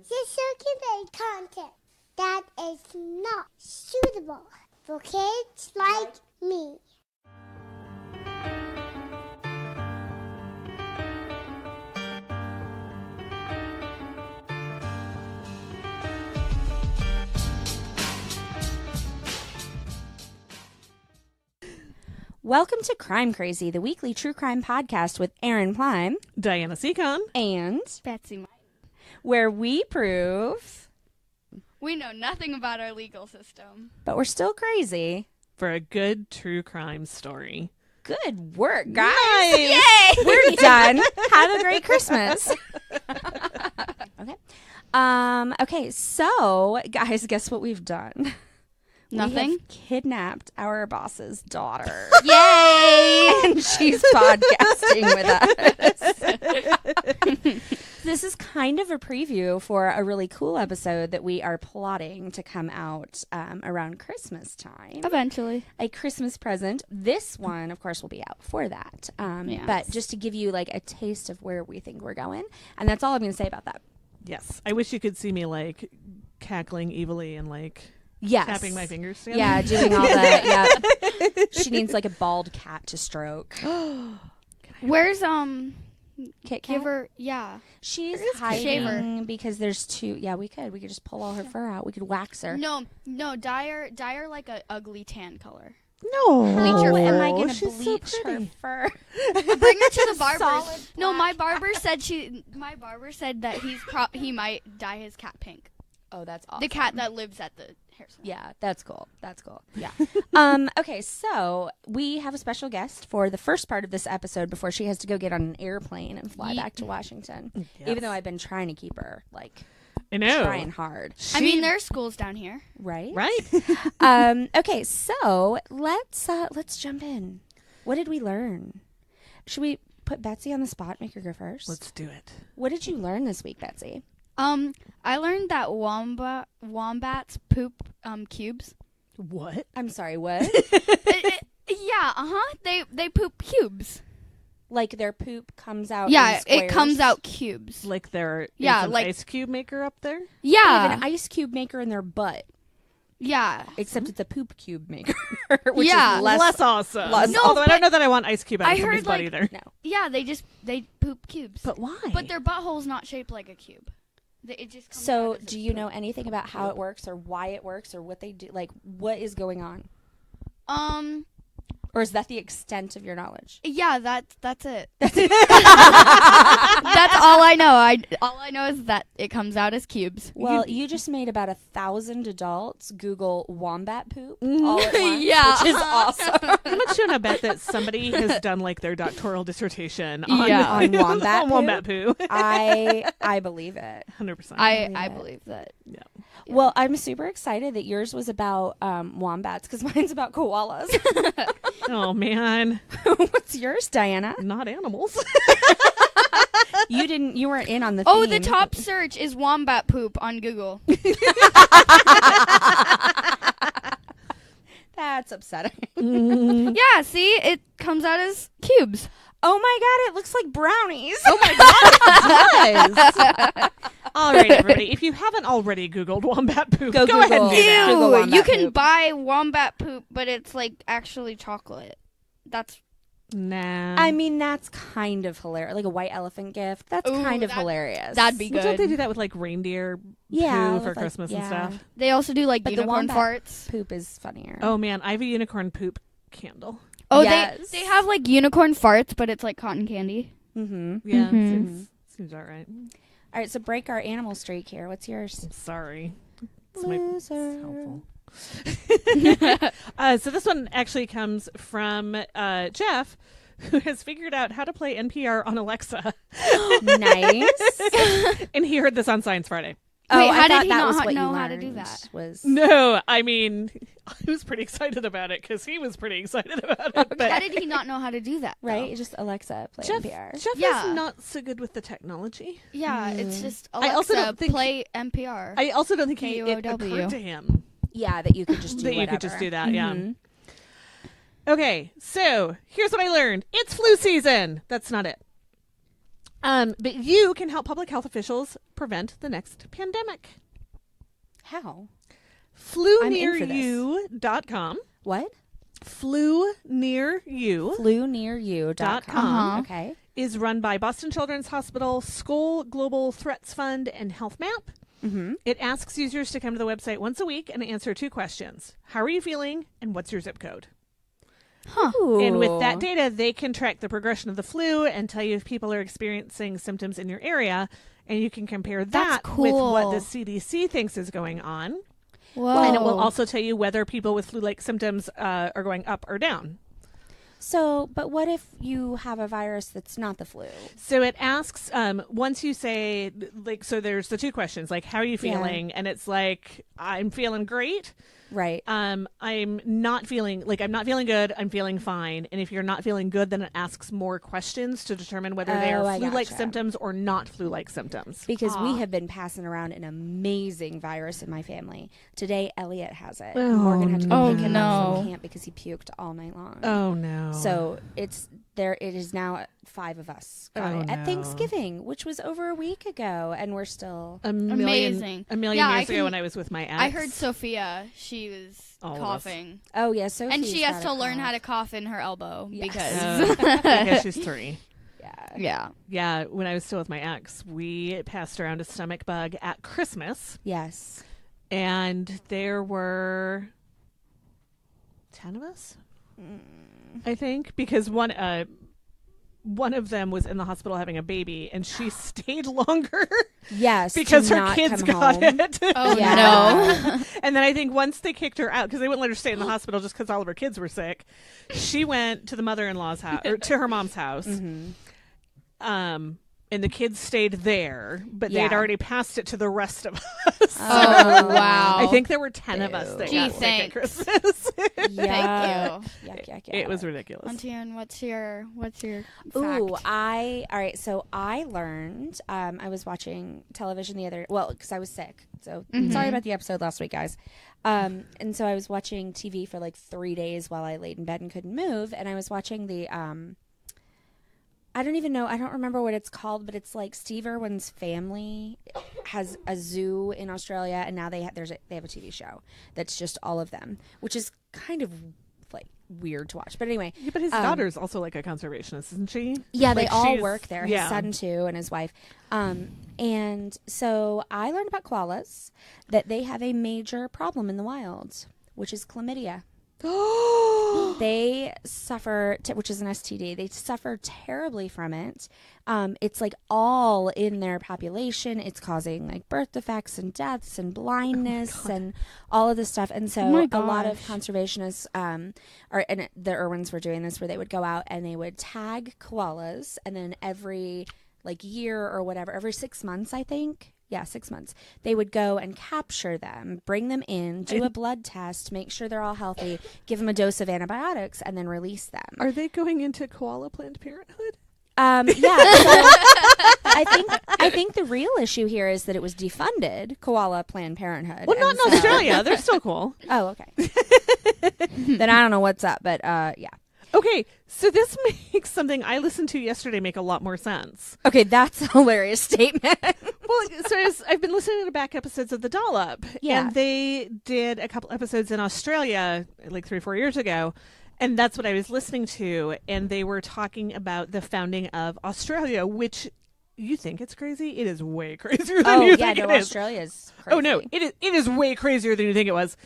You're circulating content that is not suitable for kids like me. Welcome to Crime Crazy, the weekly true crime podcast with Aaron Plime, Diana Seacon, and Betsy, where we prove we know nothing about our legal system, but we're still crazy for a good true crime story. Good work, guys. Nice. Yay! We're done. Have a great Christmas. Okay, so guys, guess what we've done? Nothing. We have kidnapped our boss's daughter. Yay! And she's podcasting with us. This is kind of a preview for a really cool episode that we are plotting to come out around Christmas time. Eventually. A Christmas present. This one, of course, will be out before that. Yes. But just to give you like a taste of where we think we're going. And that's all I'm going to say about that. Yes. I wish you could see me like cackling evilly and like tapping my fingers together. Yeah, doing all that. Yeah. She needs like a bald cat to stroke. Where's Kit Kat? give her She's Shave hiding because there's two. Yeah, we could just pull all her fur out. We could wax her. No, dye her like a ugly tan color. No. Bleach her. Am I gonna she's bleach so her pretty. fur? Bring her to the barber. Solid No, my black. barber said that he might dye his cat pink. Oh, that's awesome. The cat that lives at the hair salon. Yeah, that's cool. That's cool. Yeah. Okay, so we have a special guest for the first part of this episode before she has to go get on an airplane and fly back to Washington. Yes. Even though I've been trying to keep her, like, I know. trying hard. I mean, there are schools down here. Right? Right? Okay, so let's jump in. What did we learn? Should we put Betsy on the spot, make her go first? Let's do it. What did you learn this week, Betsy? I learned that wombats poop cubes. What? I'm sorry, what? They poop cubes. Like their poop comes out Yeah, in squares? it comes out cubes. Like there is an like ice cube maker up there? They have Yeah, an ice cube maker in their butt, yeah. except it's a poop cube maker, which Yeah. is less awesome. less- No, Although I but don't know that I want ice cube out I of somebody's heard, butt like- either. No. Yeah, they poop cubes. But why? But their butthole's not shaped like a cube. It just comes So, out as do a you poop. know anything about how it works or why it works or what they do? Like, what is going on? Or is that the extent of your knowledge? Yeah, that's it. That's all I know. All I know is that it comes out as cubes. Well, you just made about 1,000 adults Google wombat poop all at once, Yeah. which is awesome. I'm not sure. I bet that somebody has done like their doctoral dissertation on, Yeah. On wombat on poo? wombat poo. I believe it. 100%. I believe that. Yeah. Well, I'm super excited that yours was about wombats because mine's about koalas. Oh man, What's yours, Diana? not animals. You weren't in on the Oh, theme. the top search is wombat poop on Google. That's upsetting. Yeah, see, it comes out as cubes. Oh my god, it looks like brownies. Oh my god, it does. All right, everybody. If you haven't already Googled wombat poop, Go go ahead and Google. do that. Google wombat You can poop. buy wombat poop, but it's like actually chocolate. That's Nah. I mean, that's kind of hilarious. Like a white elephant gift. That's Ooh, kind of that- hilarious. that'd be Well, don't they good. do that with like reindeer Yeah, poo with, for like, Christmas and yeah. stuff? They also do like But the unicorn wombat farts. Poop is funnier. Oh man, I have a unicorn poop candle. Oh, Yes. they have like unicorn farts, but it's like cotton candy. Mm-hmm. Yeah, Mhm. seems all right. All right, so break our animal streak here. What's yours? Sorry. This might be Loser. helpful. So this one actually comes from Jeff, who has figured out how to play NPR on Alexa. Nice. And he heard this on Science Friday. Oh, Wait, I how thought did he that not was what know you how to do learned that? Was No, I mean, I was pretty excited about it because he was pretty excited about it. But How did he not know how to do that? though? right. Just Alexa play Jeff, NPR. Jeff Yeah. is not so good with the technology. Yeah, it's just I Alexa, also don't think- play NPR. I also don't think it KUOW. occurred to him Yeah, that you could just do that you whatever. could just do that. Yeah. Mhm. Okay, so here's what I learned. It's flu season. That's not it. But you can help public health officials prevent the next pandemic. How? FluNearYou.com. What? FluNearYou. FluNearYou.com. Okay. Is run by Boston Children's Hospital, Skoll Global Threats Fund, and Health Map. Mm-hmm. It asks users to come to the website once a week and answer 2 questions. How are you feeling? And what's your zip code? Huh. And with that data, they can track the progression of the flu and tell you if people are experiencing symptoms in your area. And you can compare that with what the CDC thinks is going on. Whoa. And it will also tell you whether people with flu-like symptoms are going up or down. So, but what if you have a virus that's not the flu? So it asks, once you say, like, so there's the 2 questions, like, how are you feeling? And it's like, I'm feeling great. Right. I'm not feeling good. I'm feeling fine. And if you're not feeling good, then it asks more questions to determine whether they are flu-like symptoms or not flu-like symptoms. Because we have been passing around an amazing virus in my family. Today, Elliot has it. Oh, Morgan had to go pick him up no. from camp because he puked all night long. Oh, no. So it is now 5 of us got it at Thanksgiving, which was over a week ago, and we're still Amazing. A million years ago when I was with my ex. I heard Sophia. She was coughing. Oh yeah, so and she has to learn how to cough in her elbow because she's 3. Yeah. When I was still with my ex, we passed around a stomach bug at Christmas. Yes, and there were 10 of us. I think, because one of them was in the hospital having a baby, and she stayed longer. Yes, because her kids got it. Oh no! And then I think once they kicked her out because they wouldn't let her stay in the hospital just because all of her kids were sick, she went to the mother-in-law's house or to her mom's house. Mm-hmm. And the kids stayed there, but they'd already passed it to the rest of us. Oh, wow. I think there were 10 of us that got sick at Christmas. Thank you. Yuck. It was ridiculous. Antian, what's your fact? All right. So I learned, I was watching television because I was sick. So sorry about the episode last week, guys. And so I was watching TV for like 3 days while I laid in bed and couldn't move. And I was watching the, I don't remember what it's called, but it's like Steve Irwin's family has a zoo in Australia, and now they have a TV show that's just all of them, which is kind of like weird to watch. But anyway, but his daughter's also like a conservationist, isn't she? Yeah, like they all work there. His son too, and his wife. And so I learned about koalas, that they have a major problem in the wild, which is chlamydia. They suffer, which is an STD. They suffer terribly from it. It's like all in their population. It's causing like birth defects and deaths and blindness and all of this stuff. And so a lot of conservationists, and the Irwins were doing this, where they would go out and they would tag koalas, and then every like year or whatever, every 6 months, I think. Yeah, 6 months. They would go and capture them, bring them in, do a blood test, make sure they're all healthy, give them a dose of antibiotics, and then release them. Are they going into koala Planned Parenthood? Yeah. So I think the real issue here is that it was defunded, koala Planned Parenthood. Well, not in Australia. They're still cool. Oh, okay. Then I don't know what's up, but yeah. Okay, so this makes something I listened to yesterday make a lot more sense. Okay, that's a hilarious statement. Well, so I've been listening to back episodes of the Dollop, and they did a couple episodes in Australia like 3 or 4 years ago, and that's what I was listening to, and they were talking about the founding of Australia, which you think it's crazy? It is way crazier than you think it is. Australia's crazy. Oh, no, it is way crazier than you think it was.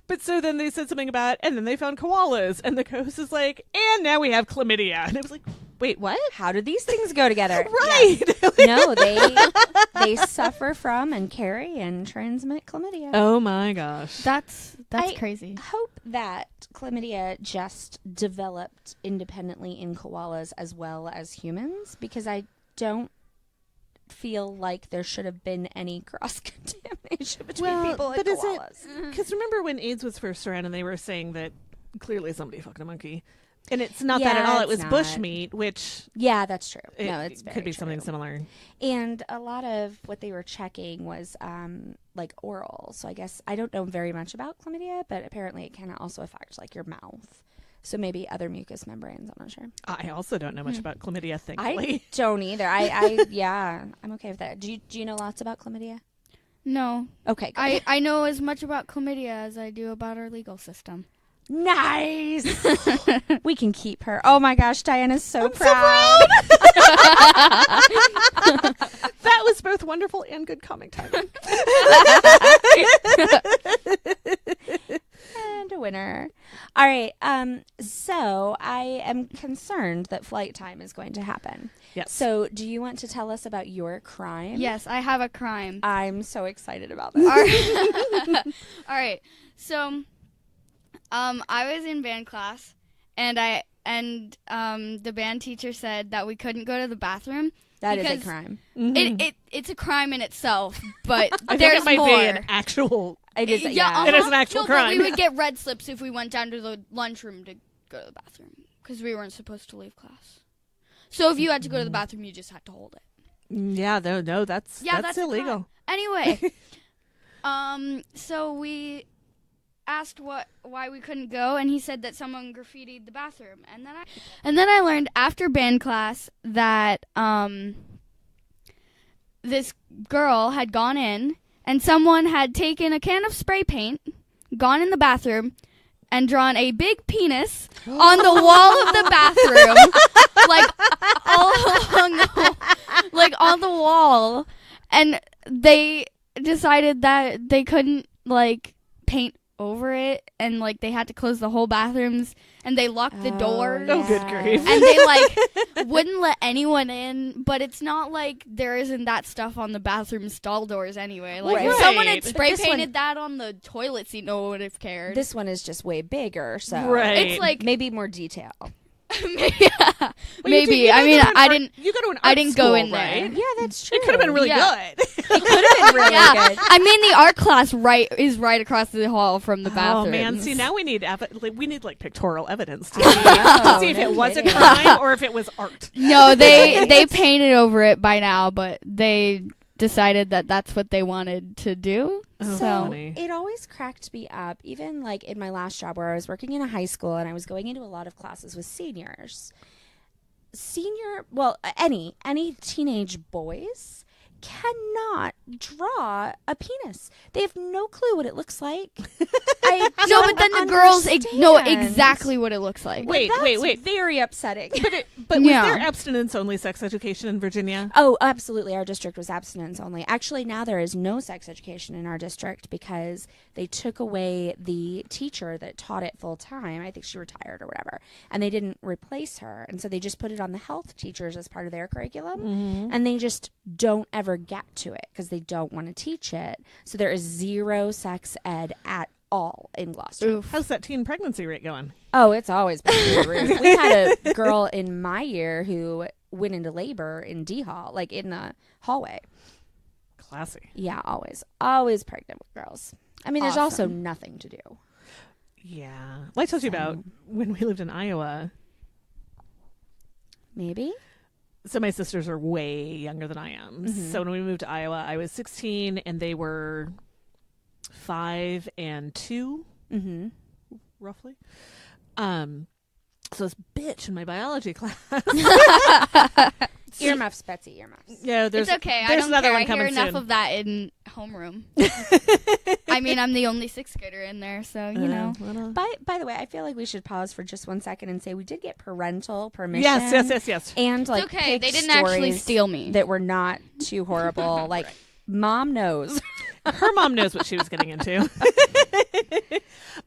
But so then they said something about, and then they found koalas, and the co-host is like, and now we have chlamydia. And I was like, wait, what? How do these things go together? Right. No, they suffer from and carry and transmit chlamydia. Oh my gosh. That's crazy. I hope that chlamydia just developed independently in koalas as well as humans, because I don't feel like there should have been any cross-contamination between people and koalas. Because remember when AIDS was first around and they were saying that clearly somebody fucked a monkey? And it's not that at all. It was bushmeat, which... Yeah, that's true. It's very could be true. something similar. And a lot of what they were checking was like oral. So I guess I don't know very much about chlamydia, but apparently it can also affect like your mouth. So maybe other mucous membranes. I'm not sure. I also don't know much about chlamydia, I thankfully. don't either. Yeah, I'm okay with that. Do you know lots about chlamydia? No. Okay. Good. I know as much about chlamydia as I do about our legal system. Nice. We can keep her. Oh my gosh, Diana's so proud. That was both wonderful and good comic timing. And a winner. All right. So I am concerned that flight time is going to happen. Yes. So do you want to tell us about your crime? Yes, I have a crime. I'm so excited about this. All right. So, I was in band class, and the band teacher said that we couldn't go to the bathroom. That is a crime. It's a crime in itself, but I there's think it might more. be an actual. It is. Yeah, It is an actual crime. But we would get red slips if we went down to the lunchroom to go to the bathroom because we weren't supposed to leave class. So if you had to go to the bathroom, you just had to hold it. Yeah, no, that's illegal. Anyway, so we asked why we couldn't go, and he said that someone graffitied the bathroom, and then I learned after band class that this girl had gone in, and someone had taken a can of spray paint, gone in the bathroom, and drawn a big penis on the wall of the bathroom, like all along like on the wall, and they decided that they couldn't like paint over it, and like they had to close the whole bathrooms, and they locked the doors. Oh, good grief. And they like wouldn't let anyone in, but it's not like there isn't that stuff on the bathroom stall doors anyway. Like if someone had spray painted that on the toilet seat, no one would have cared. This one is just way bigger, so It's like maybe more detail. Yeah, maybe. I mean, I didn't. You go to an I art didn't school, go in right? there. Yeah, that's true. It could have been really Yeah. good. It could have been really good. I mean, the art class is right across the hall from the bathroom. Oh man, see now we need like pictorial evidence to know, see if no it was a kidding. crime or if it was art. No, they painted over it by now, but they decided that that's what they wanted to do. Oh, So funny. it always cracked me up, even like in my last job where I was working in a high school and I was going into a lot of classes with seniors. Any teenage boys cannot draw a penis. They have no clue what it looks like. No, but then the girls know exactly what it looks like. Wait. Very upsetting. But was Yeah. there abstinence-only sex education in Virginia? Oh, absolutely. Our district was abstinence only. Actually, now there is no sex education in our district because they took away the teacher that taught it full time. I think she retired or whatever. And they didn't replace her. And so they just put it on the health teachers as part of their curriculum. Mm-hmm. And they just don't ever get to it because they don't want to teach it. So there is zero sex ed at all in Gloucester. Oof. How's that teen pregnancy rate going? Oh, it's always been through the roof. We had a girl in my year who went into labor in D Hall, like in the hallway. Classy. Yeah, always pregnant with girls. I mean, there's also nothing to do. Yeah. Well, I told you about when we lived in Iowa. Maybe. So my sisters are way younger than I am. Mm-hmm. So when we moved to Iowa, I was 16 and they were 5 and 2, roughly. So this bitch in my biology class. Earmuffs, Betsy, earmuffs. Yeah, there's It's okay. There's I don't another care. one I hear coming enough soon. of that in homeroom. I mean, I'm the only sixth grader in there, so you know. By the way, I feel like we should pause for just 1 second and say we did get parental permission. Yes. And like, It's okay. pick They didn't actually stories steal me. that were not too horrible. Like, mom knows. Her mom knows what she was getting into.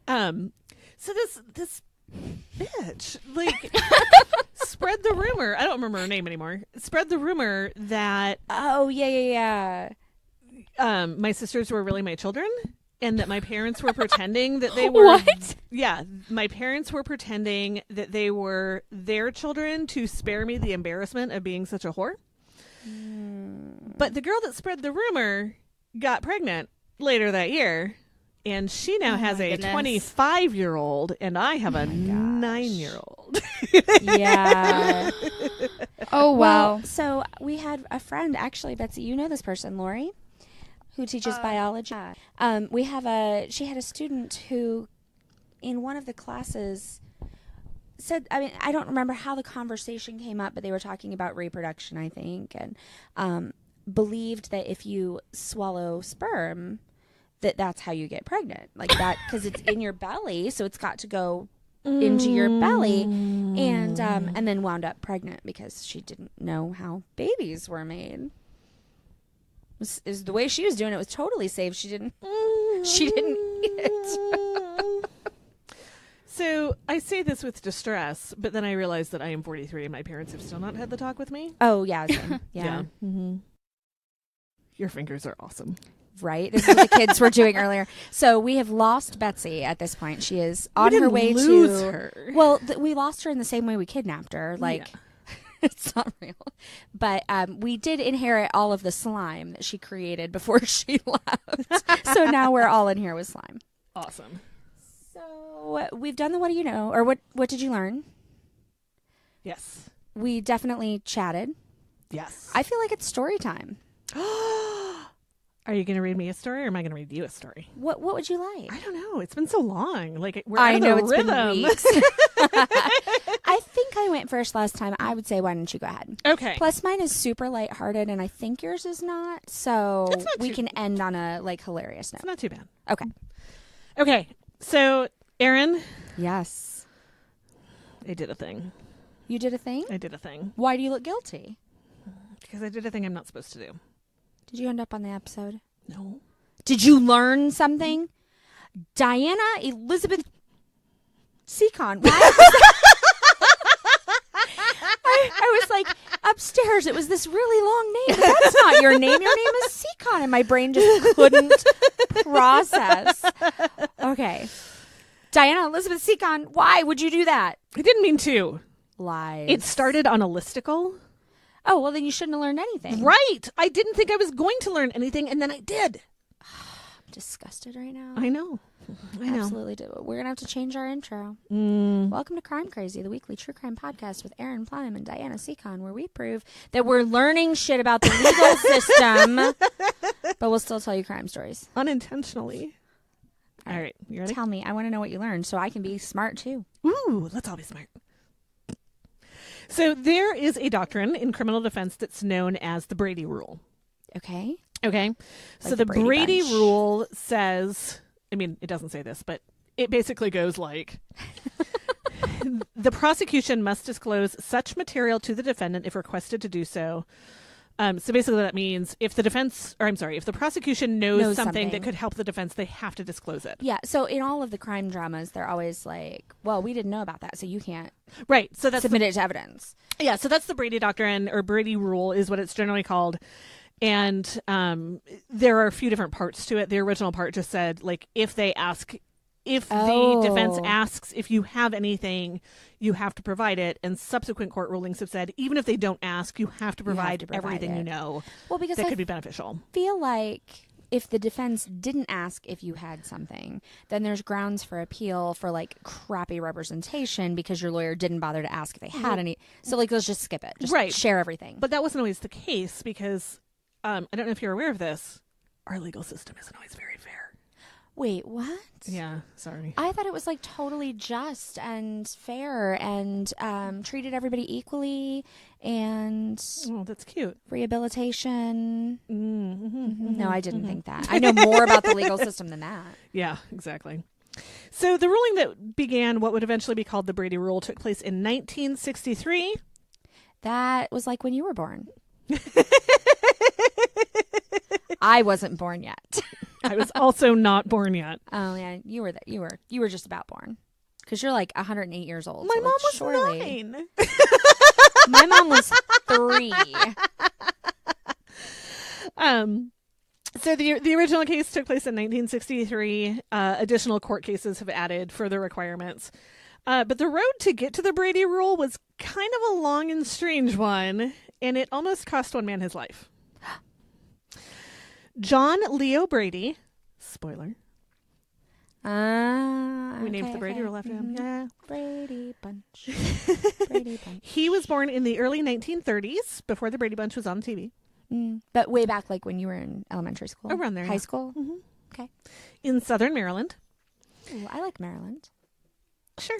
So this bitch like spread the rumor. I don't remember her name anymore. Spread the rumor that Oh, yeah. my sisters were really my children, and that my parents were pretending that they were. What? Yeah, my parents were pretending that they were their children to spare me the embarrassment of being such a whore. But the girl that spread the rumor got pregnant later that year, and she now has a 25-year-old, and I have a 9-year-old. Yeah. Oh, wow. Well, so we had a friend, actually, Betsy, you know this person, Lori, who teaches biology. She had a student who, in one of the classes, said, I mean, I don't remember how the conversation came up, but they were talking about reproduction, I think, and believed that if you swallow sperm, that's how you get pregnant, like that, because it's in your belly, so it's got to go into your belly, and then wound up pregnant because she didn't know how babies were made. Is the way she was doing it was totally safe. She didn't eat it. So I say this with distress, but then I realize that I am 43 and my parents have still not had the talk with me. Oh yeah, same. Yeah. Mm-hmm. Your fingers are awesome. Right? This is what the kids were doing earlier. So we have lost Betsy at this point. She is on her way lose to her. Well, we lost her in the same way we kidnapped her. Like, it's not real. But we did inherit all of the slime that she created before she left. So now we're all in here with slime. Awesome. So we've done the what do you know? Or what did you learn? Yes. We definitely chatted. Yes. I feel like it's story time. Are you going to read me a story, or am I going to read you a story? What would you like? I don't know. It's been so long. Like, we're I out of know the it's rhythm. been weeks. I think I went first last time. I would say, why don't you go ahead? Okay. Plus, mine is super lighthearted, and I think yours is not. So It's not we too- can end on a hilarious It's note. not too bad. Okay. Okay. So, Erin, Yes. I did a thing. You did a thing? I did a thing. Why do you look guilty? Because I did a thing I'm not supposed to do. Did you end up on the episode? No. Did you learn something? Diana Elizabeth Seacon. Why was that? I was like, upstairs, it was this really long name. But that's not your name. Your name is Seacon. And my brain just couldn't process. Okay. Diana Elizabeth Seacon, why would you do that? I didn't mean to. Lies. It started on a listicle. Oh, well, then you shouldn't have learned anything. Right. I didn't think I was going to learn anything, and then I did. I'm disgusted right now. I know. I know. Absolutely do. We're going to have to change our intro. Mm. Welcome to Crime Crazy, the weekly true crime podcast with Erin Plum and Diana Seacon, where we prove that we're learning shit about the legal system, but we'll still tell you crime stories. Unintentionally. All right. You ready? Tell me. I want to know what you learned so I can be smart too. Ooh, let's all be smart. So there is a doctrine in criminal defense that's known as the Brady Rule. Okay. Okay. So Like the the Brady Brady Bunch. Rule says, I mean, it doesn't say this, but it basically goes like, the prosecution must disclose such material to the defendant if requested to do so. So basically that means if the prosecution knows something that could help the defense, they have to disclose it. Yeah. So in all of the crime dramas, they're always like, well, we didn't know about that, so you can't Right. So that's submit it to evidence. so that's the Brady Doctrine, or Brady Rule is what it's generally called. And there are a few different parts to it. The original part just said, like, if the defense asks if you have anything, you have to provide it. And subsequent court rulings have said, even if they don't ask, you have to provide, everything you know Well, because that I could be beneficial. feel like if the defense didn't ask if you had something, then there's grounds for appeal for like crappy representation because your lawyer didn't bother to ask if they had any. So like, let's just skip it. Just Right. share everything. But that wasn't always the case because I don't know if you're aware of this. Our legal system isn't always very fair. Wait, what? Yeah, sorry. I thought it was like totally just and fair and treated everybody equally and Oh, that's cute. rehabilitation. Mm-hmm. No, I didn't think that. I know more about the legal system than that. Yeah, exactly. So the ruling that began what would eventually be called the Brady Rule took place in 1963. That was like when you were born. I wasn't born yet. I was also not born yet. Oh yeah, you were you were just about born because you're like 108 years old. My so, mom like, was surely... 9. My mom was 3. So the original case took place in 1963. Additional court cases have added further requirements. But the road to get to the Brady Rule was kind of a long and strange one, and it almost cost one man his life. John Leo Brady, spoiler. We named the Brady Rule after him. Yeah. Brady Bunch. Brady Bunch. He was born in the early 1930s, before the Brady Bunch was on TV. But way back, like when you were in elementary school, Around there, high yeah. school. Mm-hmm. Okay. In Southern Maryland. Ooh, I like Maryland. Sure.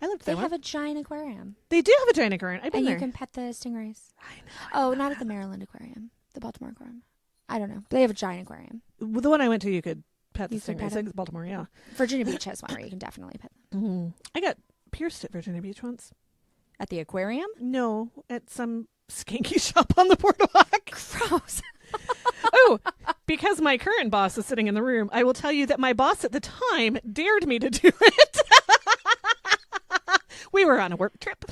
I lived They there. have a giant aquarium. They do have a giant aquarium. I've been And there. you can pet the stingrays. I know. Oh, not at the Maryland aquarium. The Baltimore aquarium. I don't know. They have a giant aquarium. The one I went to, you could pet the You could stingrays. pet I think it's Baltimore, yeah. Virginia Beach has one where you can definitely pet them. Mm-hmm. I got pierced at Virginia Beach once. At the aquarium? No, at some skanky shop on the boardwalk. Gross. Oh, because my current boss is sitting in the room, I will tell you that my boss at the time dared me to do it. We were on a work trip.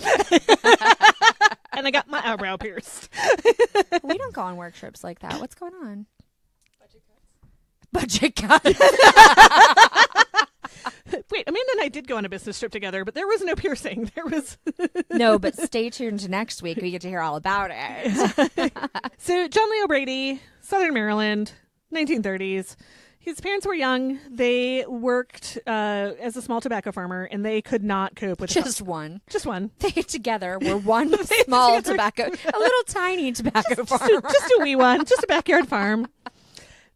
And I got my eyebrow pierced. We don't go on work trips like that. What's going on? Budget cuts. Wait, Amanda and I did go on a business trip together, but there was no piercing. There was No, but stay tuned to next week. We get to hear all about it. So John Leo Brady, Southern Maryland, 1930s. His parents were young. They worked as a small tobacco farmer, and they could not cope with Just one. Just one. They together were one small tobacco, a little tiny tobacco farm. Just a wee one, just a backyard farm.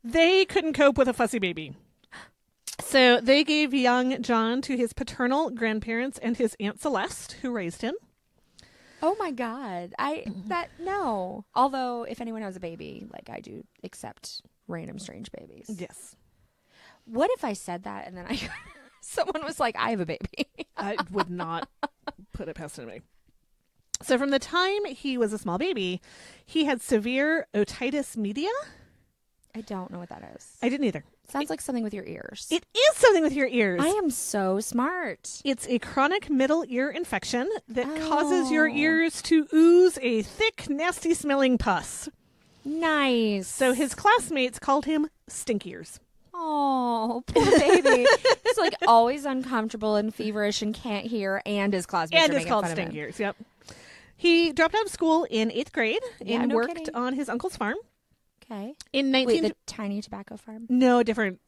They couldn't cope with a fussy baby. So they gave young John to his paternal grandparents and his Aunt Celeste, who raised him. Oh my God. No. Although, if anyone has a baby, like I do accept random strange babies. Yes. What if I said that and then someone was like, I have a baby? I would not put it past anybody. So from the time he was a small baby, he had severe otitis media. I don't know what that is. I didn't either. Sounds like something with your ears. It is something with your ears. I am so smart. It's a chronic middle ear infection that causes your ears to ooze a thick, nasty smelling pus. Nice. So his classmates called him Stink Ears. Oh, poor baby. He's like always uncomfortable and feverish and can't hear, and his classmates And are it's making called fun of Stink him. Ears, yep. He dropped out of school in 8th grade and no worked kidding. on his uncle's farm. Okay. In Wait, the tiny tobacco farm? No, different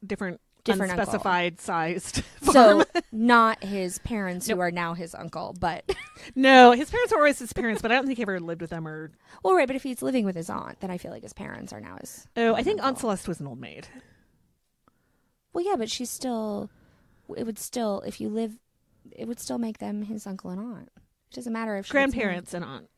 unspecified sized farm. So not his parents who are now his uncle, but No, his parents were always his parents, but I don't think he ever lived with them or... well, right. But if he's living with his aunt, then I feel like his parents are now his. Oh, I think uncle. Aunt Celeste was an old maid. Well, yeah, but she's still. It would still, if you live, it would still make them his uncle and aunt. It doesn't matter if she gets married. Grandparents and aunt.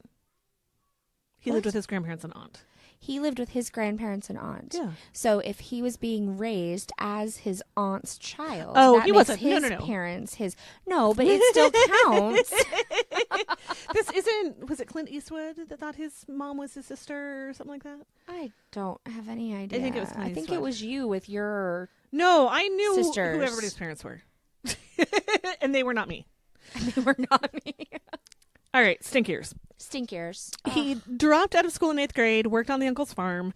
He lived with his grandparents and aunt. He lived with his grandparents and aunt. Yeah. So if he was being raised as his aunt's child, Oh, that he makes wasn't. his No. parents his. No, but it still counts. This isn't... Was it Clint Eastwood that thought his mom was his sister or something like that? I don't have any idea. I think it was Clint I think Eastwood. it was you with your. No, I knew Sisters. who everybody's parents were. And they were not me. They were not me. All right, Stink Ears. Stink ears. He dropped out of school in 8th grade, worked on the uncle's farm.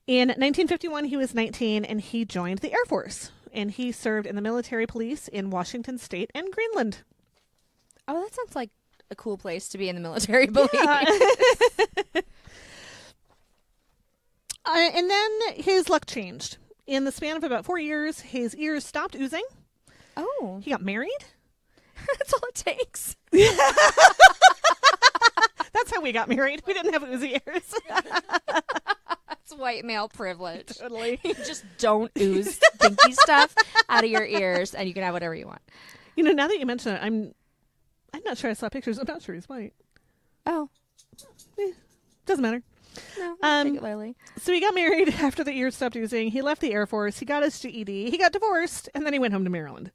In 1951, he was 19, and he joined the Air Force. And he served in the military police in Washington State and Greenland. Oh, that sounds like a cool place to be in the military police. Yeah. And then his luck changed. In the span of about 4 years, his ears stopped oozing. Oh, He got married. that's all it takes. That's how we got married. We didn't have oozy ears. That's white male privilege. Totally. You just don't ooze stinky stuff out of your ears, and you can have whatever you want. You know, now that you mention it, I'm not sure I saw pictures. I'm not sure he's white. Oh, Doesn't matter. no, take it literally. So he got married after the ears stopped oozing. He left the Air Force. He got his GED. He got divorced, and then he went home to Maryland.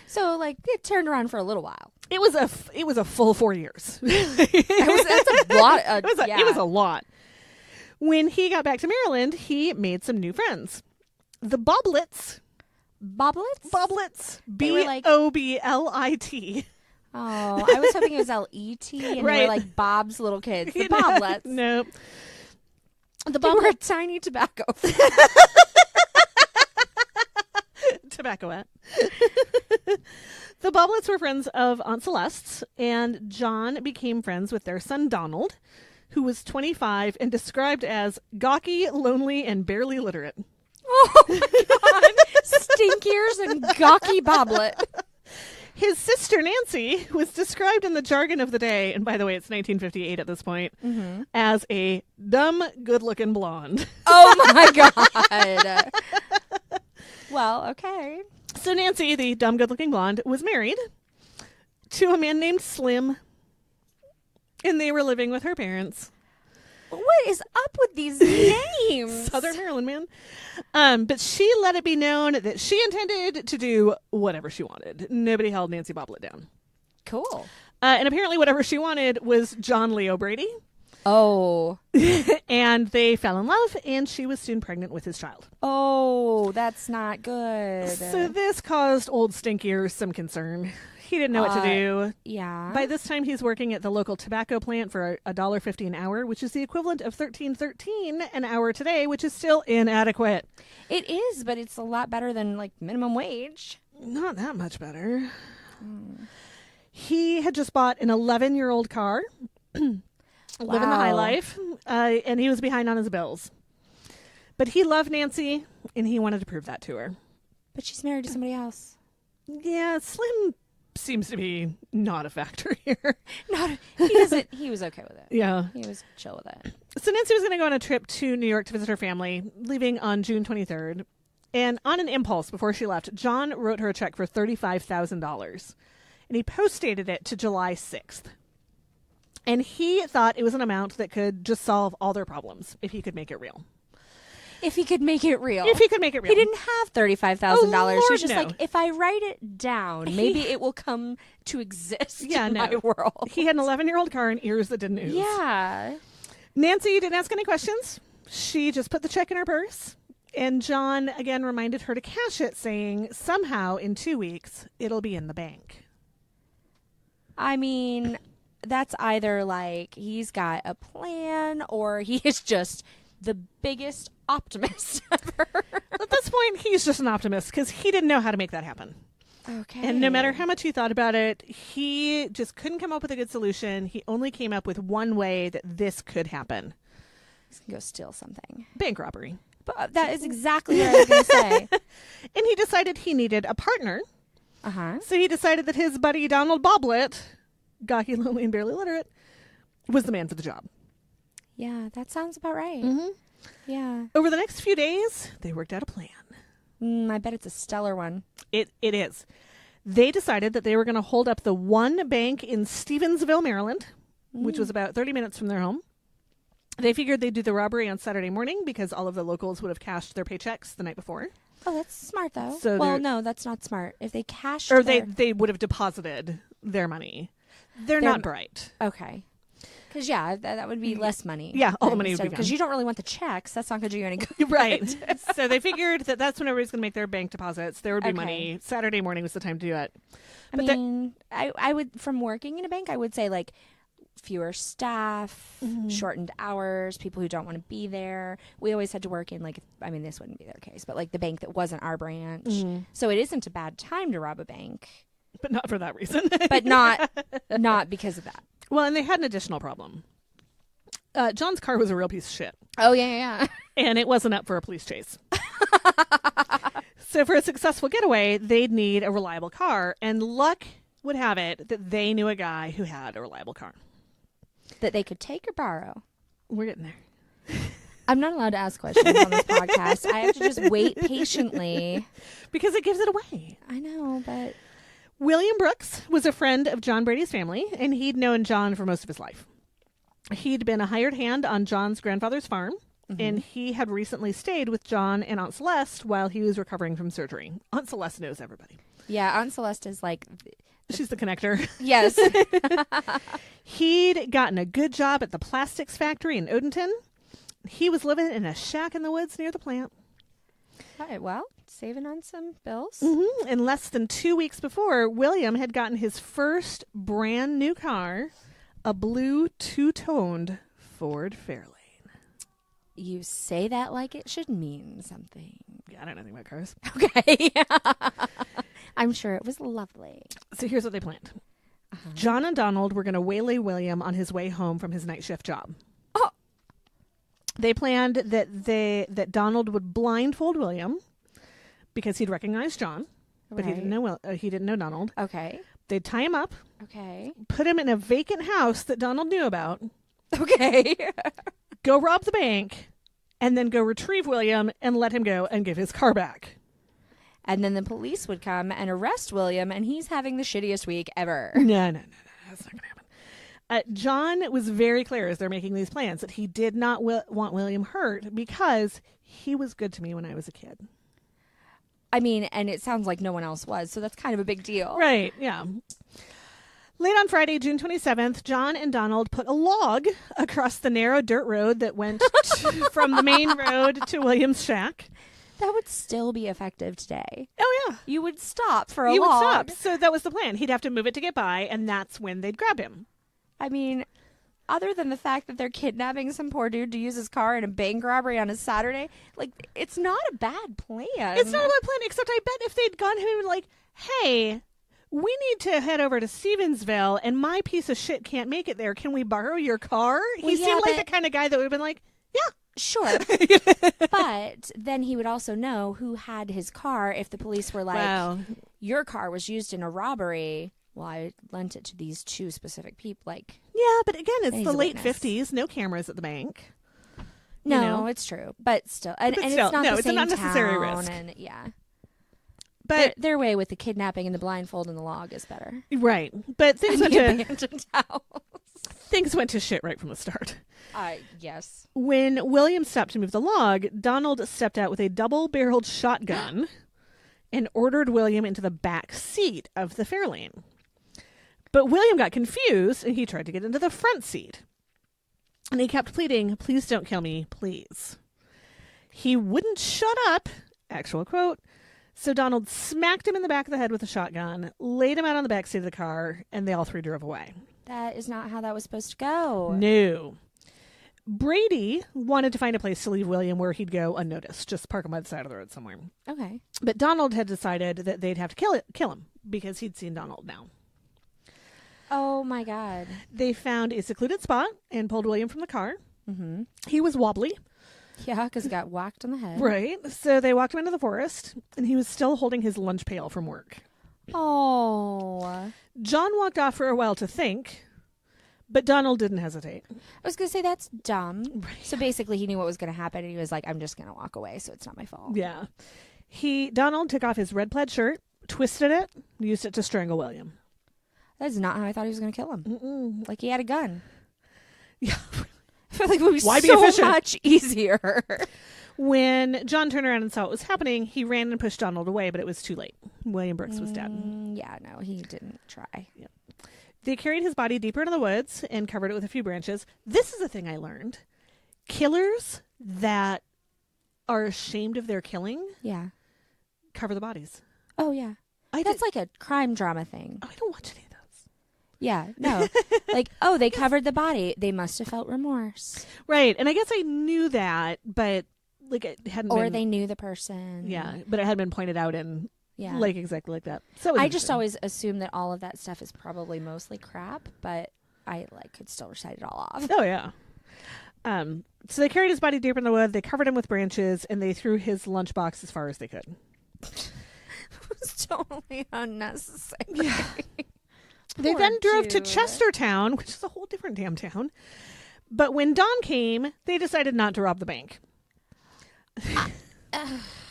So, like, it turned around for a little while. It was a full 4 years. That's a lot. It was a lot. When he got back to Maryland, he made some new friends. The Boblets. Boblets? They were like- Boblit. Oh, I was hoping it was L-E-T, and they Right. were like Bob's little kids. The Boblets. No. They were a tiny tobacco. Tobaccoette. The Boblets were friends of Aunt Celeste's, and John became friends with their son Donald, who was 25 and described as gawky, lonely, and barely literate. Oh my God. Stink ears and gawky Boblet. His sister Nancy was described in the jargon of the day, and by the way, it's 1958 at this point, as a dumb, good-looking blonde. Oh my God. Well, okay. So Nancy, the dumb, good-looking blonde, was married to a man named Slim, and they were living with her parents. What is up with these names? Southern Maryland, man. But she let it be known that she intended to do whatever she wanted. Nobody held Nancy Boblet down. Cool. And apparently whatever she wanted was John Leo Brady. Oh. And they fell in love, and she was soon pregnant with his child. Oh, that's not good. So this caused old Stinkier some concern. He didn't know what to do. Yeah. By this time, he's working at the local tobacco plant for $1.50 an hour, which is the equivalent of $13.13 an hour today, which is still inadequate. It is, but it's a lot better than like minimum wage. Not that much better. He had just bought an 11-year-old car, living the high life, and he was behind on his bills. But he loved Nancy, and he wanted to prove that to her. But she's married to somebody else. Yeah, Slim seems to be not a factor here. He was okay with it. Yeah. He was chill with it. So Nancy was going to go on a trip to New York to visit her family, leaving on June 23rd. And on an impulse, before she left, John wrote her a check for $35,000. And he post-dated it to July 6th. And he thought it was an amount that could just solve all their problems if he could make it real. If he could make it real. If he could make it real. He didn't have $35,000. Oh, He was just no. like, if I write it down, maybe it will come to exist in my world. He had an 11-year-old car and ears that didn't ooze. Yeah. Nancy didn't ask any questions. She just put the check in her purse. And John, again, reminded her to cash it, saying, somehow in 2 weeks, it'll be in the bank. I mean, that's either like he's got a plan or he is just the biggest optimist ever. At this point, he's just an optimist because he didn't know how to make that happen. Okay. And no matter how much he thought about it, he just couldn't come up with a good solution. He only came up with one way that this could happen. He's going to go steal something. Bank robbery. But that is exactly what I was going to say. And he decided he needed a partner. Uh-huh. So he decided that his buddy Donald Boblet, gawky, lonely, and barely literate, was the man for the job. Yeah, that sounds about right. Mm-hmm. Yeah. Over the next few days, they worked out a plan. I bet it's a stellar one. It is. They decided that they were going to hold up the one bank in Stevensville, Maryland, which was about 30 minutes from their home. They figured they'd do the robbery on Saturday morning because all of the locals would have cashed their paychecks the night before. Oh, that's smart, though. So well, no, that's not smart. If they cashed or they would have deposited their money. They're not bright. Okay. Because, yeah, that would be less money. Yeah, all the money would be gone. Because you don't really want the checks. That's not going to do you any good. Right. So they figured that that's when everybody's going to make their bank deposits. There would be Okay. money. Saturday morning was the time to do it. I would, from working in a bank, I would say, like, fewer staff, shortened hours, people who don't want to be there. We always had to work in, like, I mean, this wouldn't be their case, but, like, the bank that wasn't our branch. So it isn't a bad time to rob a bank. But not for that reason. But not because of that. Well, and they had an additional problem. John's car was a real piece of shit. Oh, yeah. And it wasn't up for a police chase. So for a successful getaway, they'd need a reliable car. And luck would have it that they knew a guy who had a reliable car. That they could take or borrow. We're getting there. I'm not allowed to ask questions on this podcast. I have to just wait patiently. Because it gives it away. I know, but... William Brooks was a friend of John Brady's family, and he'd known John for most of his life. He'd been a hired hand on John's grandfather's farm, and he had recently stayed with John and Aunt Celeste while he was recovering from surgery. Aunt Celeste knows everybody. Yeah, Aunt Celeste is like... She's the connector. Yes. He'd gotten a good job at the plastics factory in Odenton. He was living in a shack in the woods near the plant. All right, well, saving on some bills. And less than 2 weeks before, William had gotten his first brand new car, a blue two-toned Ford Fairlane. You say that like it should mean something. Yeah, I don't know anything about cars. Okay. I'm sure it was lovely. So here's what they planned. John and Donald were going to waylay William on his way home from his night shift job. Oh. They planned that Donald would blindfold William because he'd recognize John, but he didn't know Donald. Okay. They'd tie him up. Okay. Put him in a vacant house that Donald knew about. Okay. Go rob the bank, and then go retrieve William and let him go and give his car back. And then the police would come and arrest William, and he's having the shittiest week ever. No. That's not going to happen. John was very clear as they're making these plans that he did not want William hurt because he was good to me when I was a kid. I mean, and it sounds like no one else was, so that's kind of a big deal. Right, yeah. Late on Friday, June 27th, John and Donald put a log across the narrow dirt road that went from the main road to William's shack. That would still be effective today. Oh, yeah. You would stop for a You would log. stop. So that was the plan. He'd have to move it to get by, and that's when they'd grab him. I mean, other than the fact that they're kidnapping some poor dude to use his car in a bank robbery on a Saturday, like, it's not a bad plan. It's not a bad plan, except I bet if they'd gone to him and like, hey, we need to head over to Stevensville, and my piece of shit can't make it there. Can we borrow your car? Well, He seemed like the kind of guy that would have been like, yeah. Sure. But then he would also know who had his car if the police were like, Wow. Your car was used in a robbery. Well, I lent it to these two specific people. Like, Yeah, but again, it's he's the a late witness. 50s. No cameras at the bank. no, You know? it's true. But still. And, But and still, it's not no, the it's an same unnecessary town, risk. And, yeah. But Their way with the kidnapping and the blindfold and the log is better. right. But things And went the to abandoned house. things went to shit right from the start. Yes. When William stopped to move the log, Donald stepped out with a double-barreled shotgun and ordered William into the back seat of the Fairlane. But William got confused, and he tried to get into the front seat. And he kept pleading, please don't kill me, please. He wouldn't shut up, actual quote, so Donald smacked him in the back of the head with a shotgun, laid him out on the back seat of the car, and they all three drove away. That is not how that was supposed to go. No. Brady wanted to find a place to leave William where he'd go unnoticed, just park him by the side of the road somewhere. Okay. But Donald had decided that they'd have to kill him because he'd seen Donald now. Oh, my God. They found a secluded spot and pulled William from the car. Mm-hmm. He was wobbly. Yeah, because he got whacked on the head. Right. So they walked him into the forest, and he was still holding his lunch pail from work. Oh. John walked off for a while to think, but Donald didn't hesitate. I was going to say that's dumb. Right. So basically he knew what was going to happen and he was like, I'm just going to walk away, so it's not my fault. Yeah. Donald took off his red plaid shirt, twisted it, used it to strangle William. That's not how I thought he was going to kill him. Mm-mm. Like he had a gun. Yeah. I feel like it would be Why be so efficient? much easier. When John turned around and saw what was happening, he ran and pushed Donald away, but it was too late. William Brooks was dead. Yeah, no, he didn't try. Yep. They carried his body deeper into the woods and covered it with a few branches. This is a thing I learned. Killers that are ashamed of their killing Yeah. cover the bodies. Oh, yeah. That's like a crime drama thing. I don't watch any of those. Yeah, no. Like, oh, they covered the body. They must have felt remorse. Right. And I guess I knew that, but like it hadn't Or been... they knew the person. Yeah, but it had been pointed out in Yeah. like exactly like that. So it was I just interesting. always assume that all of that stuff is probably mostly crap, but I like could still recite it all off. Oh, yeah. So they carried his body deep in the wood, they covered him with branches, and they threw his lunchbox as far as they could. It was totally unnecessary. Yeah. They Poor then drove to dude. Chestertown, which is a whole different damn town. But when dawn came, they decided not to rob the bank.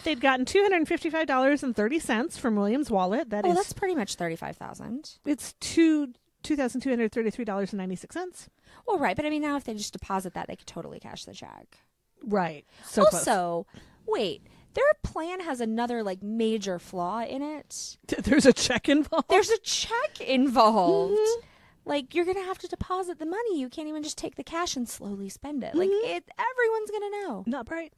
They'd gotten $255.30 from William's wallet. That's pretty much $35,000. It's $2,233.96. Well, right, but I mean, now if they just deposit that, they could totally cash the check. Right. So close. Also, wait, their plan has another like major flaw in it. There's a check involved. There's a check involved. Mhm. Like you're gonna have to deposit the money. You can't even just take the cash and slowly spend it. Like Mhm. everyone's gonna know. Not bright.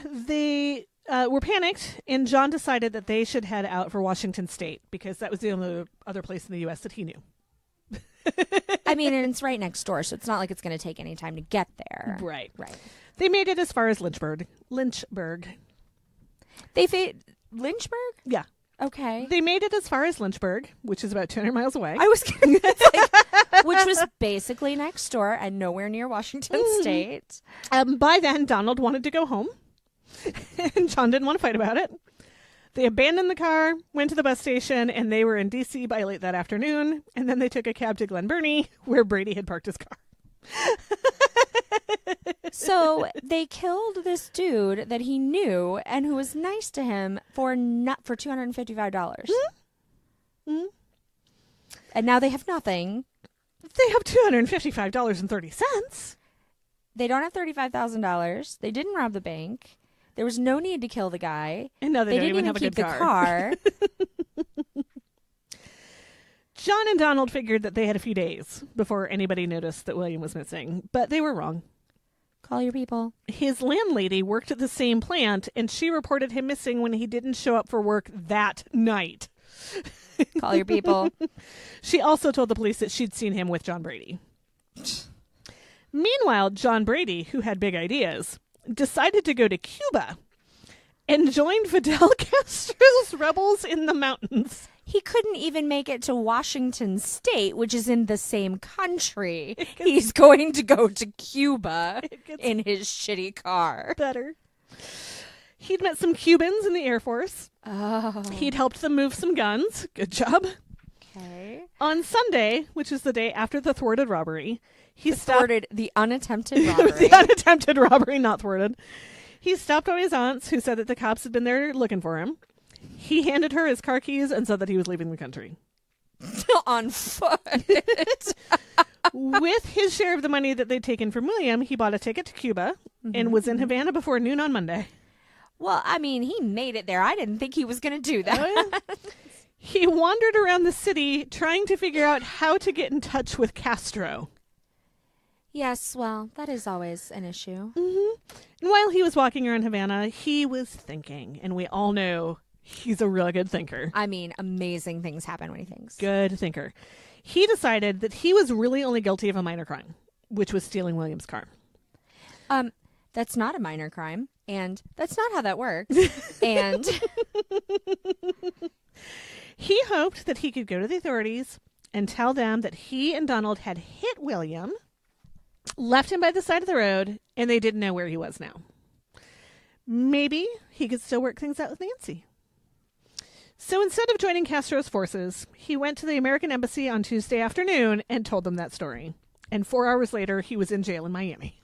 They were panicked, and John decided that they should head out for Washington State because that was the only other place in the U.S. that he knew. I mean, and it's right next door, so it's not like it's gonna take any time to get there. Right. Right. They made it as far as Lynchburg. Lynchburg? Yeah. Okay. They made it as far as Lynchburg, which is about 200 miles away. I was gonna say, which was basically next door and nowhere near Washington State. By then, Donald wanted to go home, and John didn't want to fight about it. They abandoned the car, went to the bus station, and they were in D.C. by late that afternoon. And then they took a cab to Glen Burnie, where Brady had parked his car. So they killed this dude that he knew and who was nice to him for $255. Mm-hmm. And now they have nothing. They have $255.30. They don't have $35,000. They didn't rob the bank. There was no need to kill the guy. And no, they don't didn't even have a keep good the car. John and Donald figured that they had a few days before anybody noticed that William was missing, but they were wrong. Call your people. His landlady worked at the same plant, and she reported him missing when he didn't show up for work that night. Call your people. She also told the police that she'd seen him with John Brady. Meanwhile, John Brady, who had big ideas, decided to go to Cuba and joined Fidel Castro's rebels in the mountains. He couldn't even make it to Washington State, which is in the same country. He's going to go to Cuba in his shitty car. Better. He'd met some Cubans in the Air Force. Oh. He'd helped them move some guns. Good job. Okay. On Sunday, which is the day after the thwarted robbery, the unattempted robbery. The unattempted robbery, not thwarted. He stopped by his aunt's, who said that the cops had been there looking for him. He handed her his car keys and said that he was leaving the country. On foot. With his share of the money that they'd taken from William, he bought a ticket to Cuba and was in Havana before noon on Monday. Well, I mean, he made it there. I didn't think he was going to do that. Oh, yeah. He wandered around the city trying to figure out how to get in touch with Castro. Yes, well, that is always an issue. Mm-hmm. And while he was walking around Havana, he was thinking, and we all know he's a really good thinker. I mean, amazing things happen when he thinks. Good thinker. He decided that he was really only guilty of a minor crime, which was stealing William's car. That's not a minor crime, and that's not how that works. And he hoped that he could go to the authorities and tell them that he and Donald had hit William, left him by the side of the road, and they didn't know where he was now. Maybe he could still work things out with Nancy. So instead of joining Castro's forces, he went to the American Embassy on Tuesday afternoon and told them that story. And 4 hours later, he was in jail in Miami.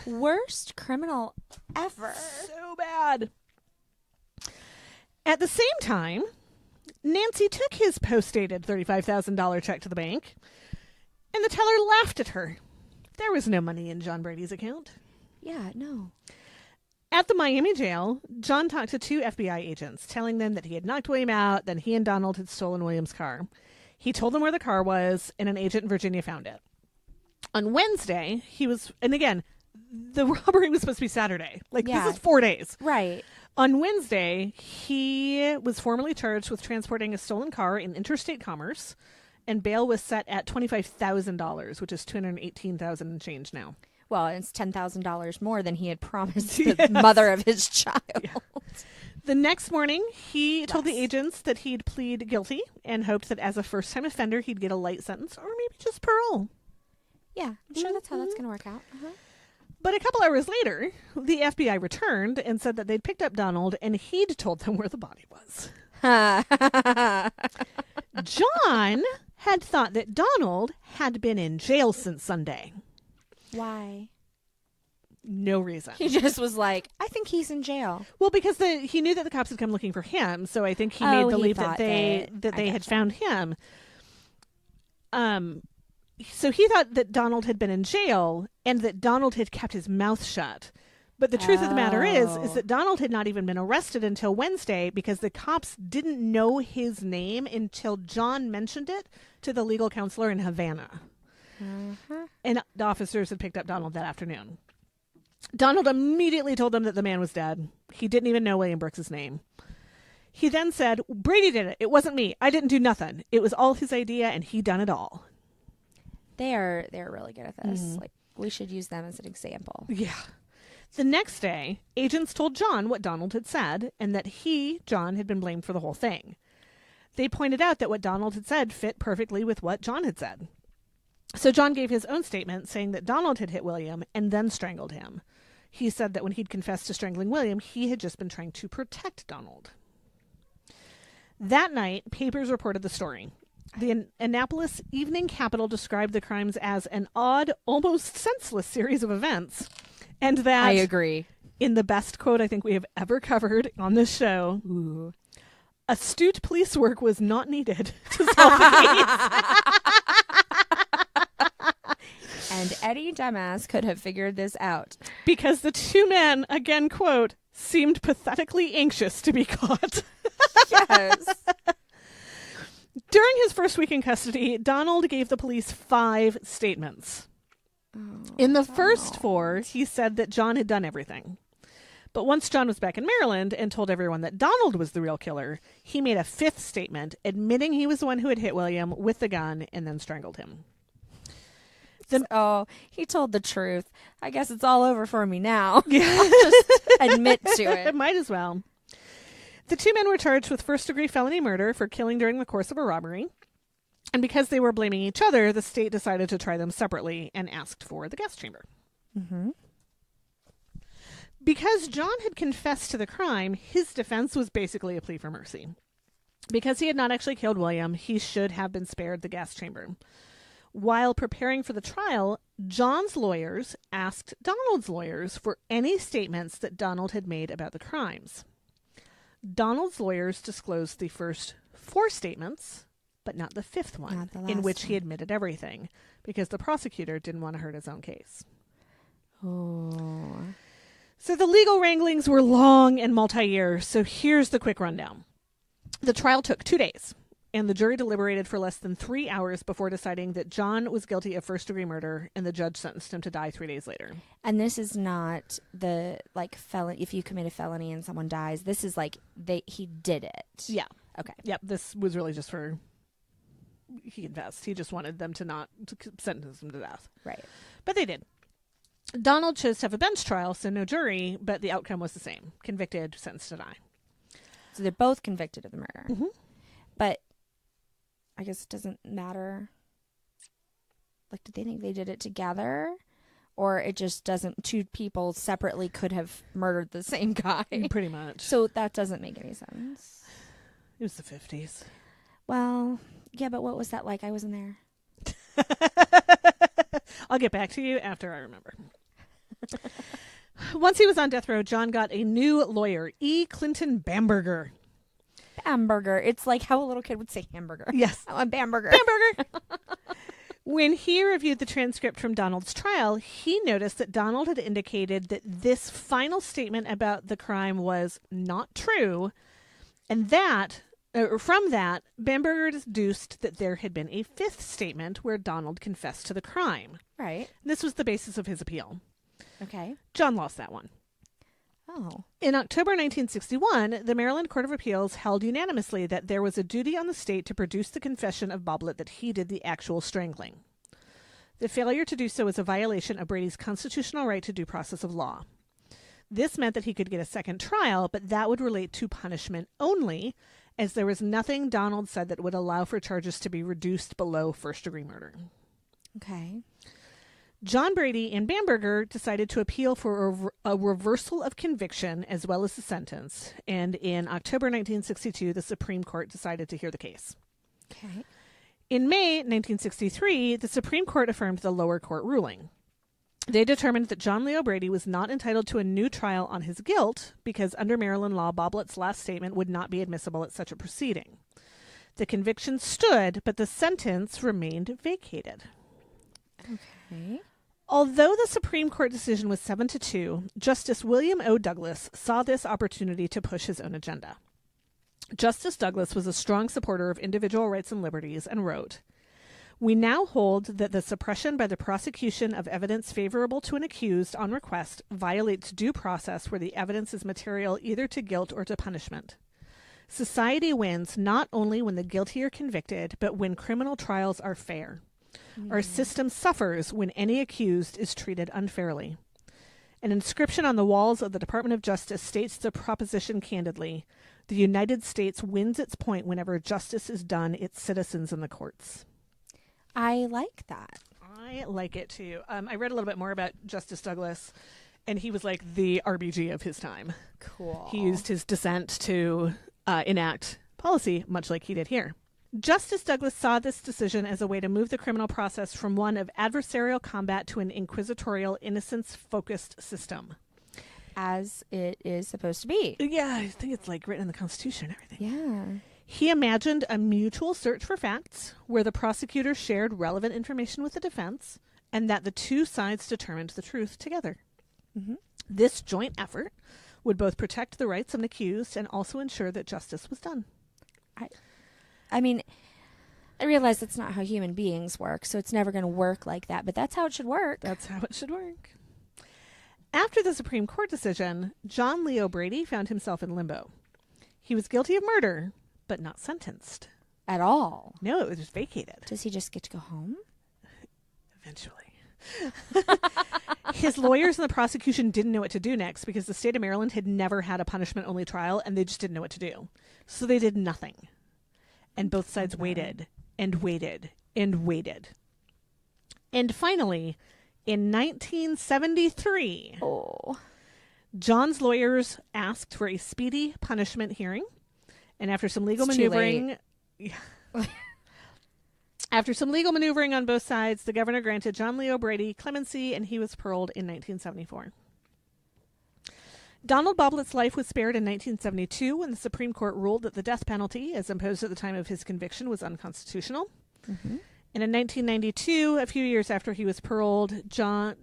Worst criminal ever. So bad. At the same time, Nancy took his post-dated $35,000 check to the bank, and the teller laughed at her. There was no money in John Brady's account. Yeah, no. At the Miami jail, John talked to 2 FBI agents, telling them that he had knocked William out, then he and Donald had stolen William's car. He told them where the car was, and an agent in Virginia found it. On Wednesday, and again, the robbery was supposed to be Saturday. This is 4 days. Right. On Wednesday, he was formally charged with transporting a stolen car in interstate commerce, and bail was set at $25,000, which is $218,000 and change now. Well, it's $10,000 more than he had promised the mother of his child. Yeah. The next morning, he told the agents that he'd plead guilty and hoped that as a first-time offender, he'd get a light sentence or maybe just parole. Yeah, I'm sure that's how that's going to work out. Uh-huh. But a couple hours later, the FBI returned and said that they'd picked up Donald and he'd told them where the body was. John had thought that Donald had been in jail since Sunday. Why? No reason. He just was like, I think he's in jail. Well, because he knew that the cops had come looking for him, so I think he made the leap that they had found him. So he thought that Donald had been in jail and that Donald had kept his mouth shut. But the truth of the matter is that Donald had not even been arrested until Wednesday because the cops didn't know his name until John mentioned it to the legal counselor in Havana. Mm-hmm. And the officers had picked up Donald that afternoon. Donald immediately told them that the man was dead. He didn't even know William Brooks's name. He then said, Brady did it. It wasn't me. I didn't do nothing. It was all his idea and he done it all. They're really good at this. Mm-hmm. Like, we should use them as an example. Yeah. The next day, agents told John what Donald had said and that John, had been blamed for the whole thing. They pointed out that what Donald had said fit perfectly with what John had said. So John gave his own statement saying that Donald had hit William and then strangled him. He said that when he'd confessed to strangling William, he had just been trying to protect Donald. That night, papers reported the story. The Annapolis Evening Capital described the crimes as an odd, almost senseless series of events. And that, I agree. in the best quote I think we have ever covered on this show, astute police work was not needed to solve the case. And Eddie Dumbass could have figured this out. Because the two men, again, quote, seemed pathetically anxious to be caught. Yes. During his first week in custody, Donald gave the police 5 statements. In the first 4, he said that John had done everything. But once John was back in Maryland and told everyone that Donald was the real killer, he made a 5th statement admitting he was the one who had hit William with the gun and then strangled him. He told the truth. I guess it's all over for me now. I'll just admit to it. Might as well. The 2 men were charged with first-degree felony murder for killing during the course of a robbery. And because they were blaming each other, the state decided to try them separately and asked for the gas chamber. Mm-hmm. Because John had confessed to the crime, his defense was basically a plea for mercy. Because he had not actually killed William, he should have been spared the gas chamber. While preparing for the trial, John's lawyers asked Donald's lawyers for any statements that Donald had made about the crimes. Donald's lawyers disclosed the first 4 statements, but not the 5th one, in which he admitted everything, because the prosecutor didn't want to hurt his own case. Oh. So the legal wranglings were long and multi-year, so here's the quick rundown. The trial took 2 days, and the jury deliberated for less than 3 hours before deciding that John was guilty of first-degree murder, and the judge sentenced him to die 3 days later. And this is not the, felon. If you commit a felony and someone dies, this is he did it. Yeah. Okay. Yep, this was really just for, he confessed. He just wanted them to sentence him to death. Right. But they did. Donald chose to have a bench trial, so no jury, but the outcome was the same. Convicted, sentenced to die. So they're both convicted of the murder. Mm-hmm. But I guess it doesn't matter. Did they think they did it together? Or it just doesn't, 2 people separately could have murdered the same guy? Pretty much. So that doesn't make any sense. It was the 50s. Well, yeah, but what was that like? I wasn't there. I'll get back to you after I remember. Once he was on death row, John got a new lawyer, E. Clinton Bamberger. Bamberger. It's like how a little kid would say hamburger. Yes. I want Bamberger. Bamberger. When he reviewed the transcript from Donald's trial, he noticed that Donald had indicated that this final statement about the crime was not true, and that, from that, Bamberger deduced that there had been a 5th statement where Donald confessed to the crime. Right. This was the basis of his appeal. Okay. John lost that one. Oh. In October 1961, the Maryland Court of Appeals held unanimously that there was a duty on the state to produce the confession of Boblet that he did the actual strangling. The failure to do so was a violation of Brady's constitutional right to due process of law. This meant that he could get a second trial, but that would relate to punishment only, as there was nothing Donald said that would allow for charges to be reduced below first-degree murder. Okay. John Brady and Bamberger decided to appeal for a reversal of conviction as well as the sentence, and in October 1962, the Supreme Court decided to hear the case. Okay. In May 1963, the Supreme Court affirmed the lower court ruling. They determined that John Leo Brady was not entitled to a new trial on his guilt because under Maryland law, Boblet's last statement would not be admissible at such a proceeding. The conviction stood, but the sentence remained vacated. Okay. Although the Supreme Court decision was 7-2, Justice William O. Douglas saw this opportunity to push his own agenda. Justice Douglas was a strong supporter of individual rights and liberties and wrote, "We now hold that the suppression by the prosecution of evidence favorable to an accused on request violates due process where the evidence is material either to guilt or to punishment. Society wins not only when the guilty are convicted, but when criminal trials are fair. Our system suffers when any accused is treated unfairly. An inscription on the walls of the Department of Justice states the proposition candidly. The United States wins its point whenever justice is done its citizens in the courts." I like that. I like it too. I read a little bit more about Justice Douglas, and he was like the RBG of his time. Cool. He used his dissent to enact policy, much like he did here. Justice Douglas saw this decision as a way to move the criminal process from one of adversarial combat to an inquisitorial, innocence-focused system. As it is supposed to be. Yeah, I think it's like written in the Constitution and everything. Yeah. He imagined a mutual search for facts where the prosecutor shared relevant information with the defense and that the two sides determined the truth together. Mm-hmm. This joint effort would both protect the rights of an accused and also ensure that justice was done. I mean, I realize that's not how human beings work, so it's never going to work like that, but that's how it should work. That's how it should work. After the Supreme Court decision, John Leo Brady found himself in limbo. He was guilty of murder, but not sentenced. At all. No, it was just vacated. Does he just get to go home? Eventually. His lawyers and the prosecution didn't know what to do next because the state of Maryland had never had a punishment-only trial, and they just didn't know what to do. So they did nothing. And both sides waited and waited and waited. And finally, in 1973, John's lawyers asked for a speedy punishment hearing. And after some legal maneuvering... After some legal maneuvering on both sides, the governor granted John Leo Brady clemency, and he was paroled in 1974. Donald Boblett's life was spared in 1972 when the Supreme Court ruled that the death penalty, as imposed at the time of his conviction, was unconstitutional. Mm-hmm. And in 1992, a few years after he was paroled, Donald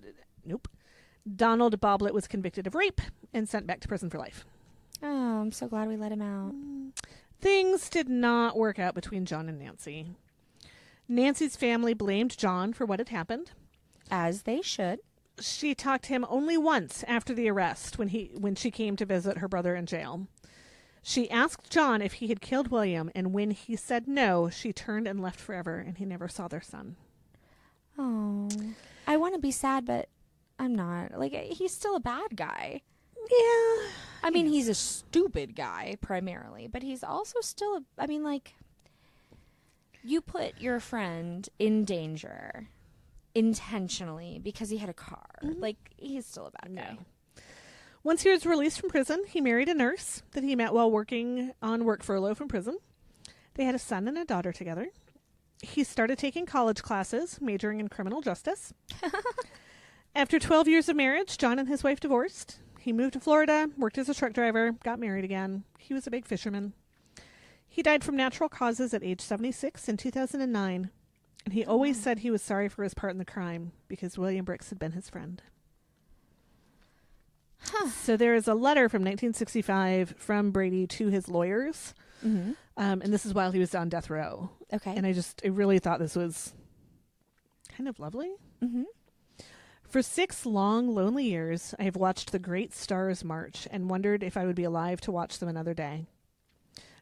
Boblett was convicted of rape and sent back to prison for life. Oh, I'm so glad we let him out. Things did not work out between John and Nancy. Nancy's family blamed John for what had happened. As they should. She talked to him only once after the arrest when she came to visit her brother in jail. She asked John if he had killed William, and when he said no, she turned and left forever, and he never saw their son. Oh. I want to be sad, but I'm not. Like, he's still a bad guy. Yeah. I mean, he's a stupid guy, primarily, but he's also still you put your friend in danger intentionally because he had a car. Mm-hmm. Like, he's still a bad guy. Once he was released from prison, he married a nurse that he met while working on work furlough from prison. They had a son and a daughter together. He started taking college classes, majoring in criminal justice. After 12 years of marriage, John and his wife divorced. He moved to Florida, worked as a truck driver, got married again. He was a big fisherman. He died from natural causes at age 76 in 2009. And he always said he was sorry for his part in the crime because William Bricks had been his friend. Huh. So there is a letter from 1965 from Brady to his lawyers. Mm-hmm. And this is while he was on death row. Okay. And I really thought this was kind of lovely. Mm-hmm. For 6 long, lonely years, I have watched the great stars march and wondered if I would be alive to watch them another day.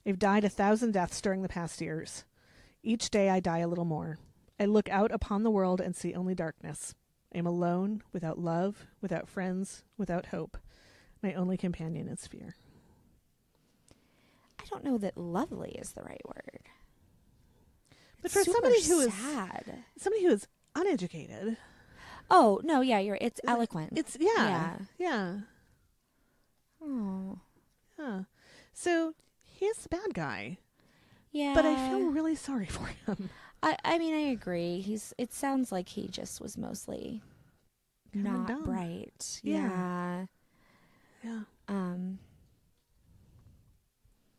I've died 1,000 deaths during the past years. Each day I die a little more. I look out upon the world and see only darkness. I am alone, without love, without friends, without hope. My only companion is fear. I don't know that lovely is the right word. But for somebody who is sad, somebody who is uneducated. Oh, no, yeah, it's eloquent. It's yeah. Oh. Yeah. So he's the bad guy. Yeah. But I feel really sorry for him. I mean, I agree. It sounds like he just was mostly not bright. Yeah.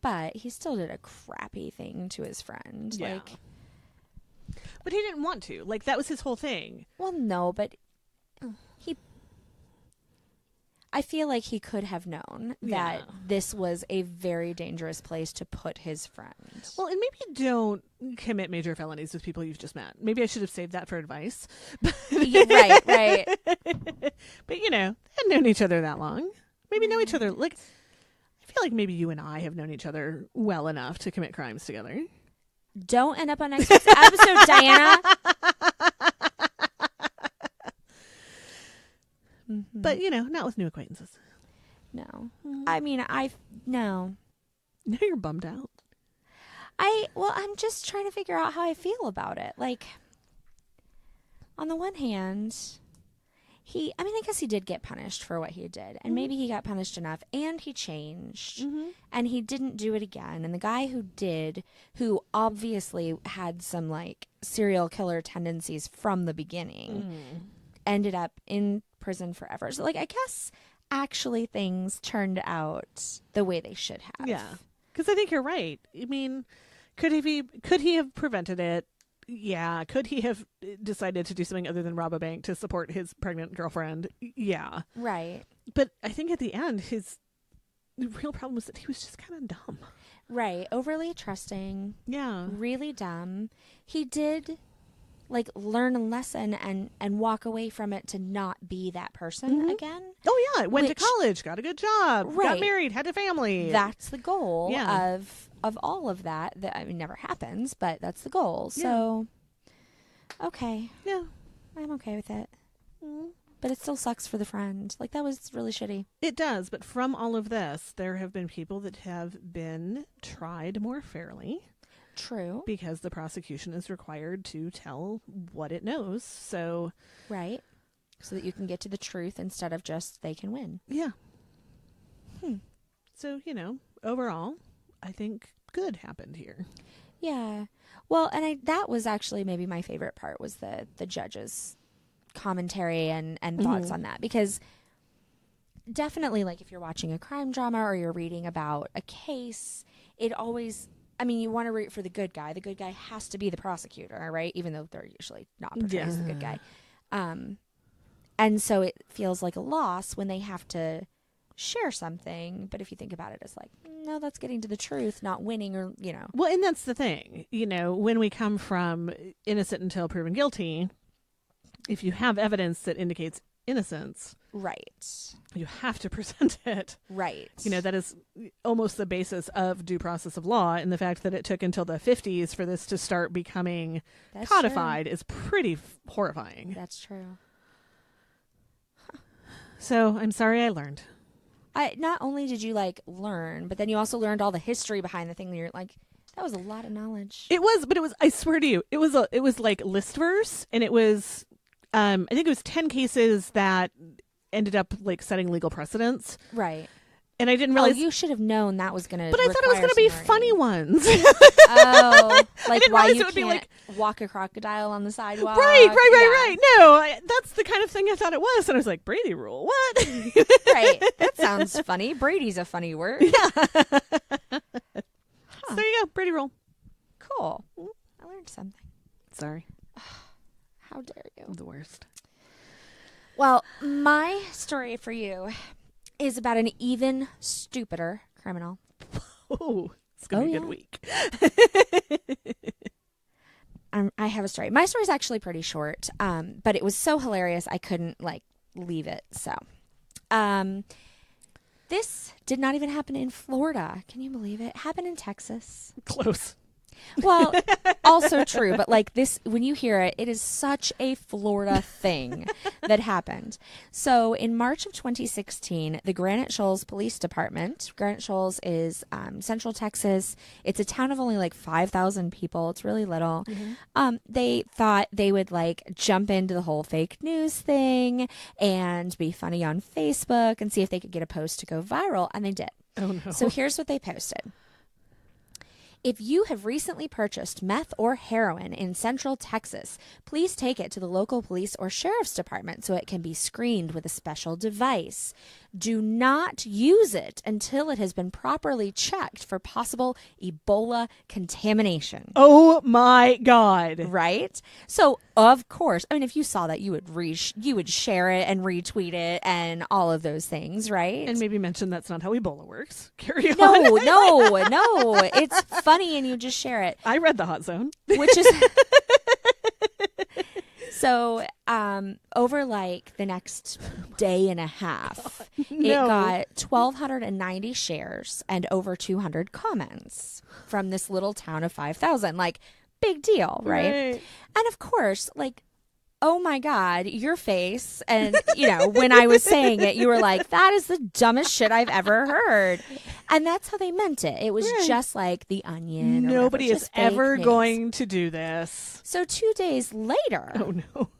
But he still did a crappy thing to his friend. Yeah. Like, but he didn't want to. Like, that was his whole thing. Well, no, but I feel like he could have known that this was a very dangerous place to put his friend. Well, and maybe don't commit major felonies with people you've just met. Maybe I should have saved that for advice. Right. But, they hadn't known each other that long. Maybe know each other. Like, I feel like maybe you and I have known each other well enough to commit crimes together. Don't end up on next week's episode, Diana. Mm-hmm. But, not with new acquaintances. No. Mm-hmm. I mean, no. Now you're bummed out. I'm just trying to figure out how I feel about it. Like, on the one hand, I guess he did get punished for what he did. And maybe he got punished enough. And he changed. And he didn't do it again. And the guy who obviously had some, like, serial killer tendencies from the beginning, ended up in prison forever. So, like, I guess actually things turned out the way they should have. Yeah. Because I think you're right. I mean, could he have prevented it? Yeah. Could he have decided to do something other than rob a bank to support his pregnant girlfriend? Yeah. Right. But I think at the end, the real problem was that he was just kind of dumb. Right. Overly trusting. Yeah. Really dumb. He did, like, learn a lesson and walk away from it to not be that person again. Oh, yeah. Went to college, got a good job, Right. got married, had a family. That's the goal Yeah. of all of that. That, I mean, never happens, but that's the goal. So, okay. Yeah. I'm okay with it. But it still sucks for the friend. Like, that was really shitty. It does. But from all of this, there have been people that have been tried more fairly. True. Because the prosecution is required to tell what it knows. So. Right. So that you can get to the truth instead of just they can win. Yeah. So, overall, I think good happened here. Yeah. Well, and that was actually maybe my favorite part was the judge's commentary and thoughts on that, because definitely, like, if you're watching a crime drama or you're reading about a case, it always, I mean, you want to root for the good guy. The good guy has to be the prosecutor, right? Even though they're usually not portrayed as the good guy. And so it feels like a loss when they have to share something. But if you think about it, it's like, no, that's getting to the truth, not winning, or, Well, and that's the thing, when we come from innocent until proven guilty, if you have evidence that indicates innocence, right, you have to present it. Right. That is almost the basis of due process of law, and the fact that it took until the 50s for this to start becoming codified is pretty horrifying. That's true. So I'm sorry I learned. Not only did you, like, learn, but then you also learned all the history behind the thing. You're like, that was a lot of knowledge. It was, but I swear to you, it was like list verse, and it was, I think it was 10 cases that ended up, like, setting legal precedents. Right. And I didn't realize. Oh, you should have known that was going to. But I thought it was going to be funny ones. Oh, like why you can't like, walk a crocodile on the sidewalk. Right. No, that's the kind of thing I thought it was. And I was like, Brady Rule, what? Right. That sounds funny. Brady's a funny word. Yeah. So there you go, Brady Rule. Cool. I learned something. Sorry. How dare you? The worst. Well, my story for you is about an even stupider criminal. Oh, it's going to be a good week. I have a story. My story is actually pretty short, but it was so hilarious I couldn't, like, leave it. So, this did not even happen in Florida. Can you believe it? It happened in Texas. Close. Well, also true, but, like, this, when you hear it, it is such a Florida thing that happened. So in March of 2016, the Granite Shoals Police Department, Granite Shoals is Central Texas. It's a town of only like 5,000 people. It's really little. They thought they would, like, jump into the whole fake news thing and be funny on Facebook and see if they could get a post to go viral, and they did. Oh, no. So here's what they posted. If you have recently purchased meth or heroin in Central Texas, please take it to the local police or sheriff's department so it can be screened with a special device. Do not use it until it has been properly checked for possible Ebola contamination. Oh my God. Right? So, of course, I mean, if you saw that, you would share it and retweet it and all of those things, right? And maybe mention that's not how Ebola works. Carry on. No. It's funny and you just share it. I read the Hot Zone. Which is... So, over, like, the next day and a half, it got 1,290 shares and over 200 comments from this little town of 5,000. Like, big deal, right? And, of course, like, oh, my God, your face. And, when I was saying it, you were like, that is the dumbest shit I've ever heard. And that's how they meant it. It was just like The Onion. Nobody is ever going to do this. So 2 days later... Oh, no.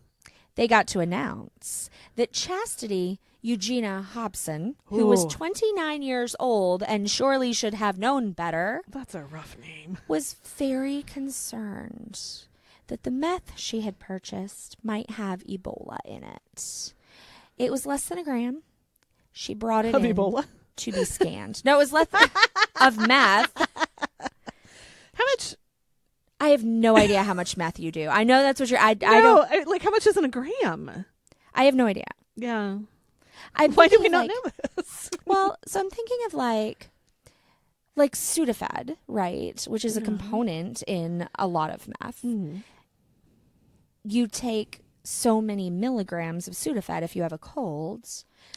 they got to announce that Chastity Eugenia Hobson, who was 29 years old and surely should have known better. That's a rough name. Was very concerned that the meth she had purchased might have Ebola in it. It was less than a gram. She brought it in Ebola? To be scanned. No, it was less of meth. How much? I have no idea how much meth you do. I know that's what you're... I don't... like, how much is in a gram? I have no idea. Yeah. Why do we not know this? Well, so I'm thinking of like Sudafed, right? Which is a component in a lot of meth. Mm-hmm. You take so many milligrams of Sudafed if you have a cold.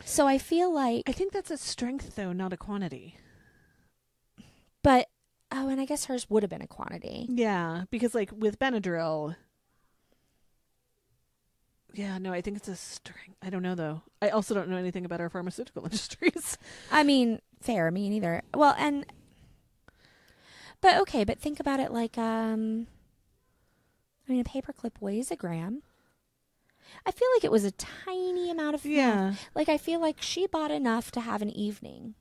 So I feel like... I think that's a strength, though, not a quantity. But, and I guess hers would have been a quantity. Yeah, because like with Benadryl... Yeah, no, I think it's a strength. I don't know, though. I also don't know anything about our pharmaceutical industries. I mean, fair, me neither. Well, but think about it like, a paperclip weighs a gram. I feel like it was a tiny amount of meth. Like, I feel like she bought enough to have an evening.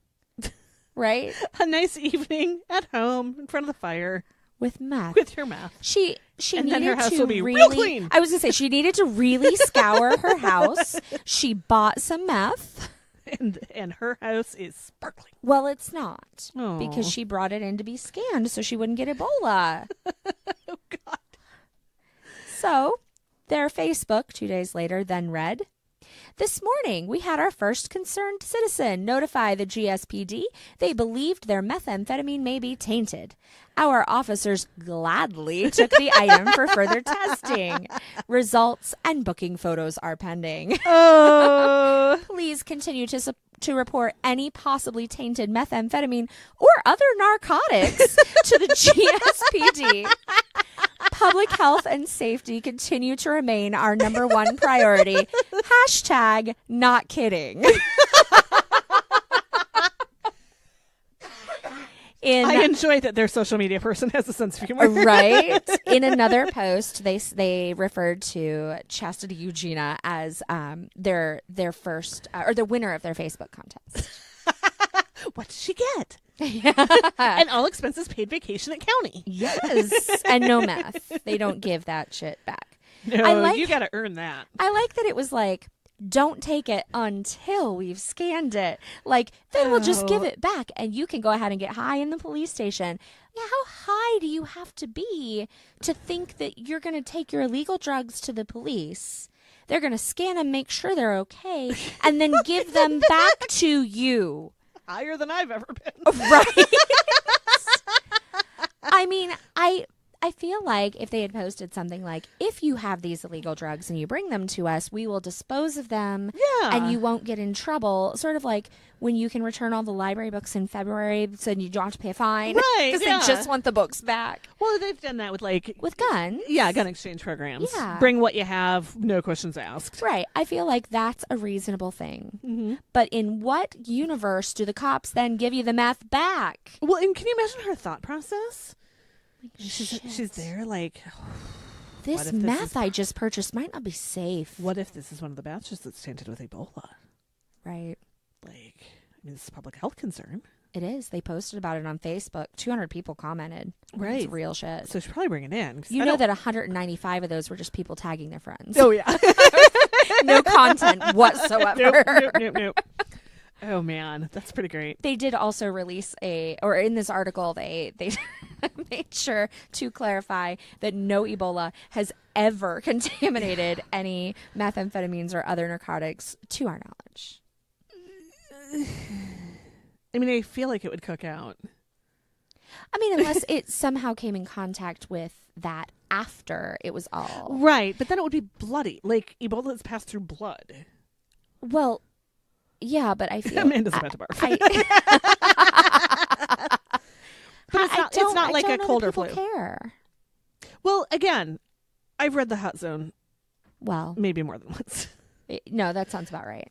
Right? A nice evening at home in front of the fire. With meth. With your meth. She and needed then her house to will be really, real clean. I was going to say, she needed to really scour her house. She bought some meth. And her house is sparkling. Well, it's not. Oh. Because she brought it in to be scanned so she wouldn't get Ebola. Oh, God. So, their Facebook 2 days later then read, "This morning, we had our first concerned citizen notify the GSPD they believed their methamphetamine may be tainted. Our officers gladly took the item for further testing. Results and booking photos are pending. Oh. Please continue to report any possibly tainted methamphetamine or other narcotics to the GSPD. Public health and safety continue to remain our number one priority. Hashtag not kidding." I enjoy that their social media person has a sense of humor. Right? In another post, they referred to Chastity Eugenia as their first or the winner of their Facebook contest. What did she get? An all expenses paid vacation at county. Yes. And no meth. They don't give that shit back. No, you got to earn that. I like that it was like, don't take it until we've scanned it. Like, then we'll just give it back and you can go ahead and get high in the police station. Yeah, how high do you have to be to think that you're going to take your illegal drugs to the police? They're going to scan them, make sure they're okay, and then give them back to you. Higher than I've ever been. Right? I mean, I feel like if they had posted something like, if you have these illegal drugs and you bring them to us, we will dispose of them and you won't get in trouble. Sort of like when you can return all the library books in February so you don't have to pay a fine. Right. Because they just want the books back. Well, they've done that with guns. Yeah, gun exchange programs. Yeah. Bring what you have, no questions asked. Right. I feel like that's a reasonable thing. Mm-hmm. But in what universe do the cops then give you the meth back? Well, and can you imagine her thought process? Shit. She's there like, this meth I just purchased might not be safe. What if this is one of the batches that's tainted with Ebola? Right. Like, I mean, it's a public health concern. It is. They posted about it on Facebook. 200 people commented. Right. It's real shit. So she'll probably bring it in. You know that 195 of those were just people tagging their friends. Oh, yeah. No content whatsoever. Nope. Oh, man. That's pretty great. They did also release or in this article, they made sure to clarify that no Ebola has ever contaminated any methamphetamines or other narcotics to our knowledge. I mean, I feel like it would cook out. I mean, unless it somehow came in contact with that after it was all. Right, but then it would be bloody. Like, Ebola is passed through blood. Well, yeah, but I feel... Amanda's about to barf. But it's not like a cold or flu. Care. Well, again, I've read The Hot Zone. Well, maybe more than once. No, that sounds about right.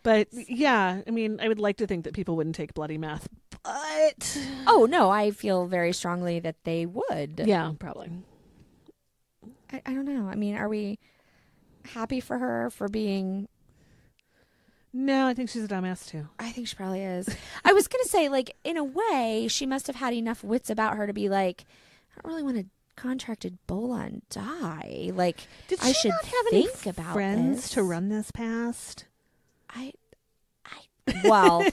But yeah, I mean, I would like to think that people wouldn't take bloody meth, but oh no, I feel very strongly that they would. Yeah, probably. I don't know. I mean, are we happy for her for being... No, I think she's a dumbass too. I think she probably is. I was going to say, like, in a way, she must have had enough wits about her to be like, I don't really want to contract Ebola and die. Like, Did I she should not have think any about friends this. to run this past? Well,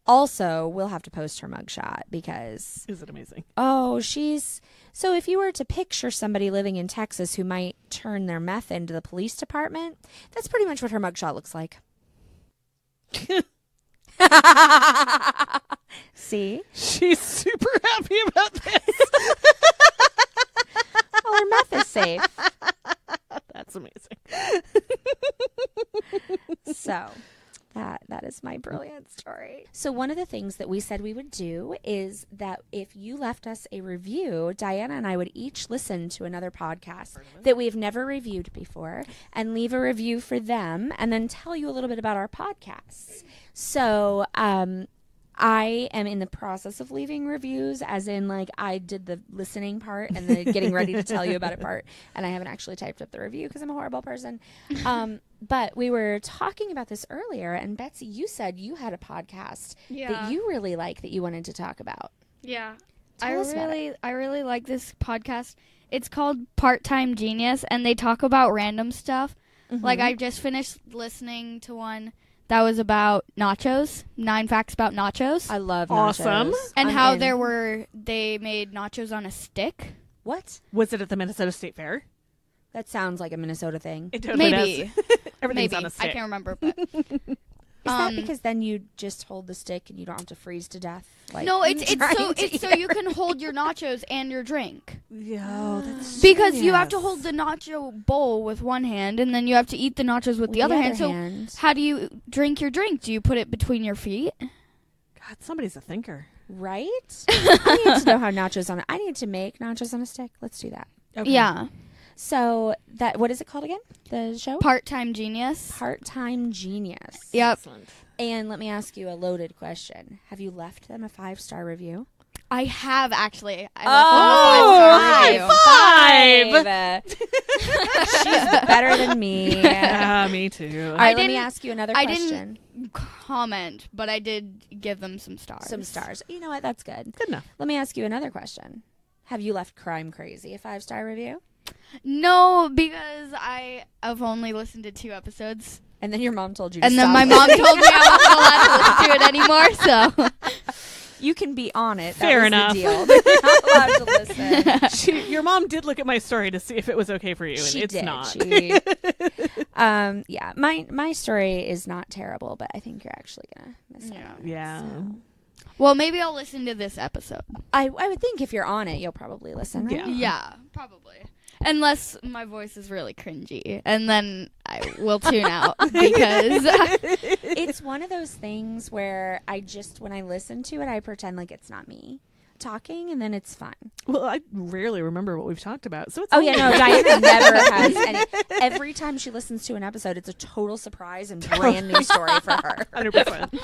also, we'll have to post her mugshot because... Is it amazing? Oh, so if you were to picture somebody living in Texas who might turn their meth into the police department, that's pretty much what her mugshot looks like. See? She's super happy about this. Well, her meth is safe. That's amazing. So... That is my brilliant story. So one of the things that we said we would do is that if you left us a review, Diana and I would each listen to another podcast that we've never reviewed before and leave a review for them and then tell you a little bit about our podcasts. So I am in the process of leaving reviews, as in, like, I did the listening part and the getting ready to tell you about it part, and I haven't actually typed up the review because I'm a horrible person. But we were talking about this earlier, and Betsy, you said you had a podcast that you really like that you wanted to talk about. Yeah. Tell us about it. I really like this podcast. It's called Part-Time Genius, and they talk about random stuff. Mm-hmm. Like, I just finished listening to one that was about nachos. 9 facts about nachos. I love Awesome. nachos. And I'm how in. they made nachos on a stick. What? Was it at the Minnesota State Fair? That sounds like a Minnesota thing. It totally Maybe. does. Everything's Maybe. on a stick. I can't remember, but... Is that because then you just hold the stick and you don't have to freeze to death? Like, no, it's trying so you can hold your nachos and your drink. Yo, that's Because you have to genius. hold the nacho bowl with one hand, and then you have to eat the nachos with the other hand. So how do you drink your drink? Do you put it between your feet? God, somebody's a thinker. Right? I need to know how nachos on it. I need to make nachos on a stick. Let's do that. Okay. Yeah. So what is it called again? The show? Part-Time Genius. Part-Time Genius. Yep. Excellent. And let me ask you a loaded question. Have you left them a 5-star review? I have actually. I left them a 5-star review. She's better than me. Yeah, me too. All right, let me ask you another I question. didn't comment, but I did give them some stars. Some stars. You know what? That's good. Good enough. Let me ask you another question. Have you left Crime Crazy a 5-star review? No, because I have only listened to 2 episodes. And then your mom told you to And then stop my it. mom told me I wasn't allowed to listen to it anymore, so. You can be on it. Fair that enough. was the deal. But you're not allowed to listen. Your mom did look at my story to see if it was okay for you, and She it's did. not. Yeah, my story is not terrible, but I think you're actually gonna miss out on it. Yeah. So. Well, maybe I'll listen to this episode. I would think if you're on it, you'll probably listen. Right? Yeah. Yeah, probably. Unless my voice is really cringy, and then I will tune out because It's one of those things where when I listen to it, I pretend like it's not me talking, and then it's fun. Well, I rarely remember what we've talked about, so it's Oh, yeah, no, Diana never has any. Every time she listens to an episode, it's a total surprise and brand new story for her. 100%.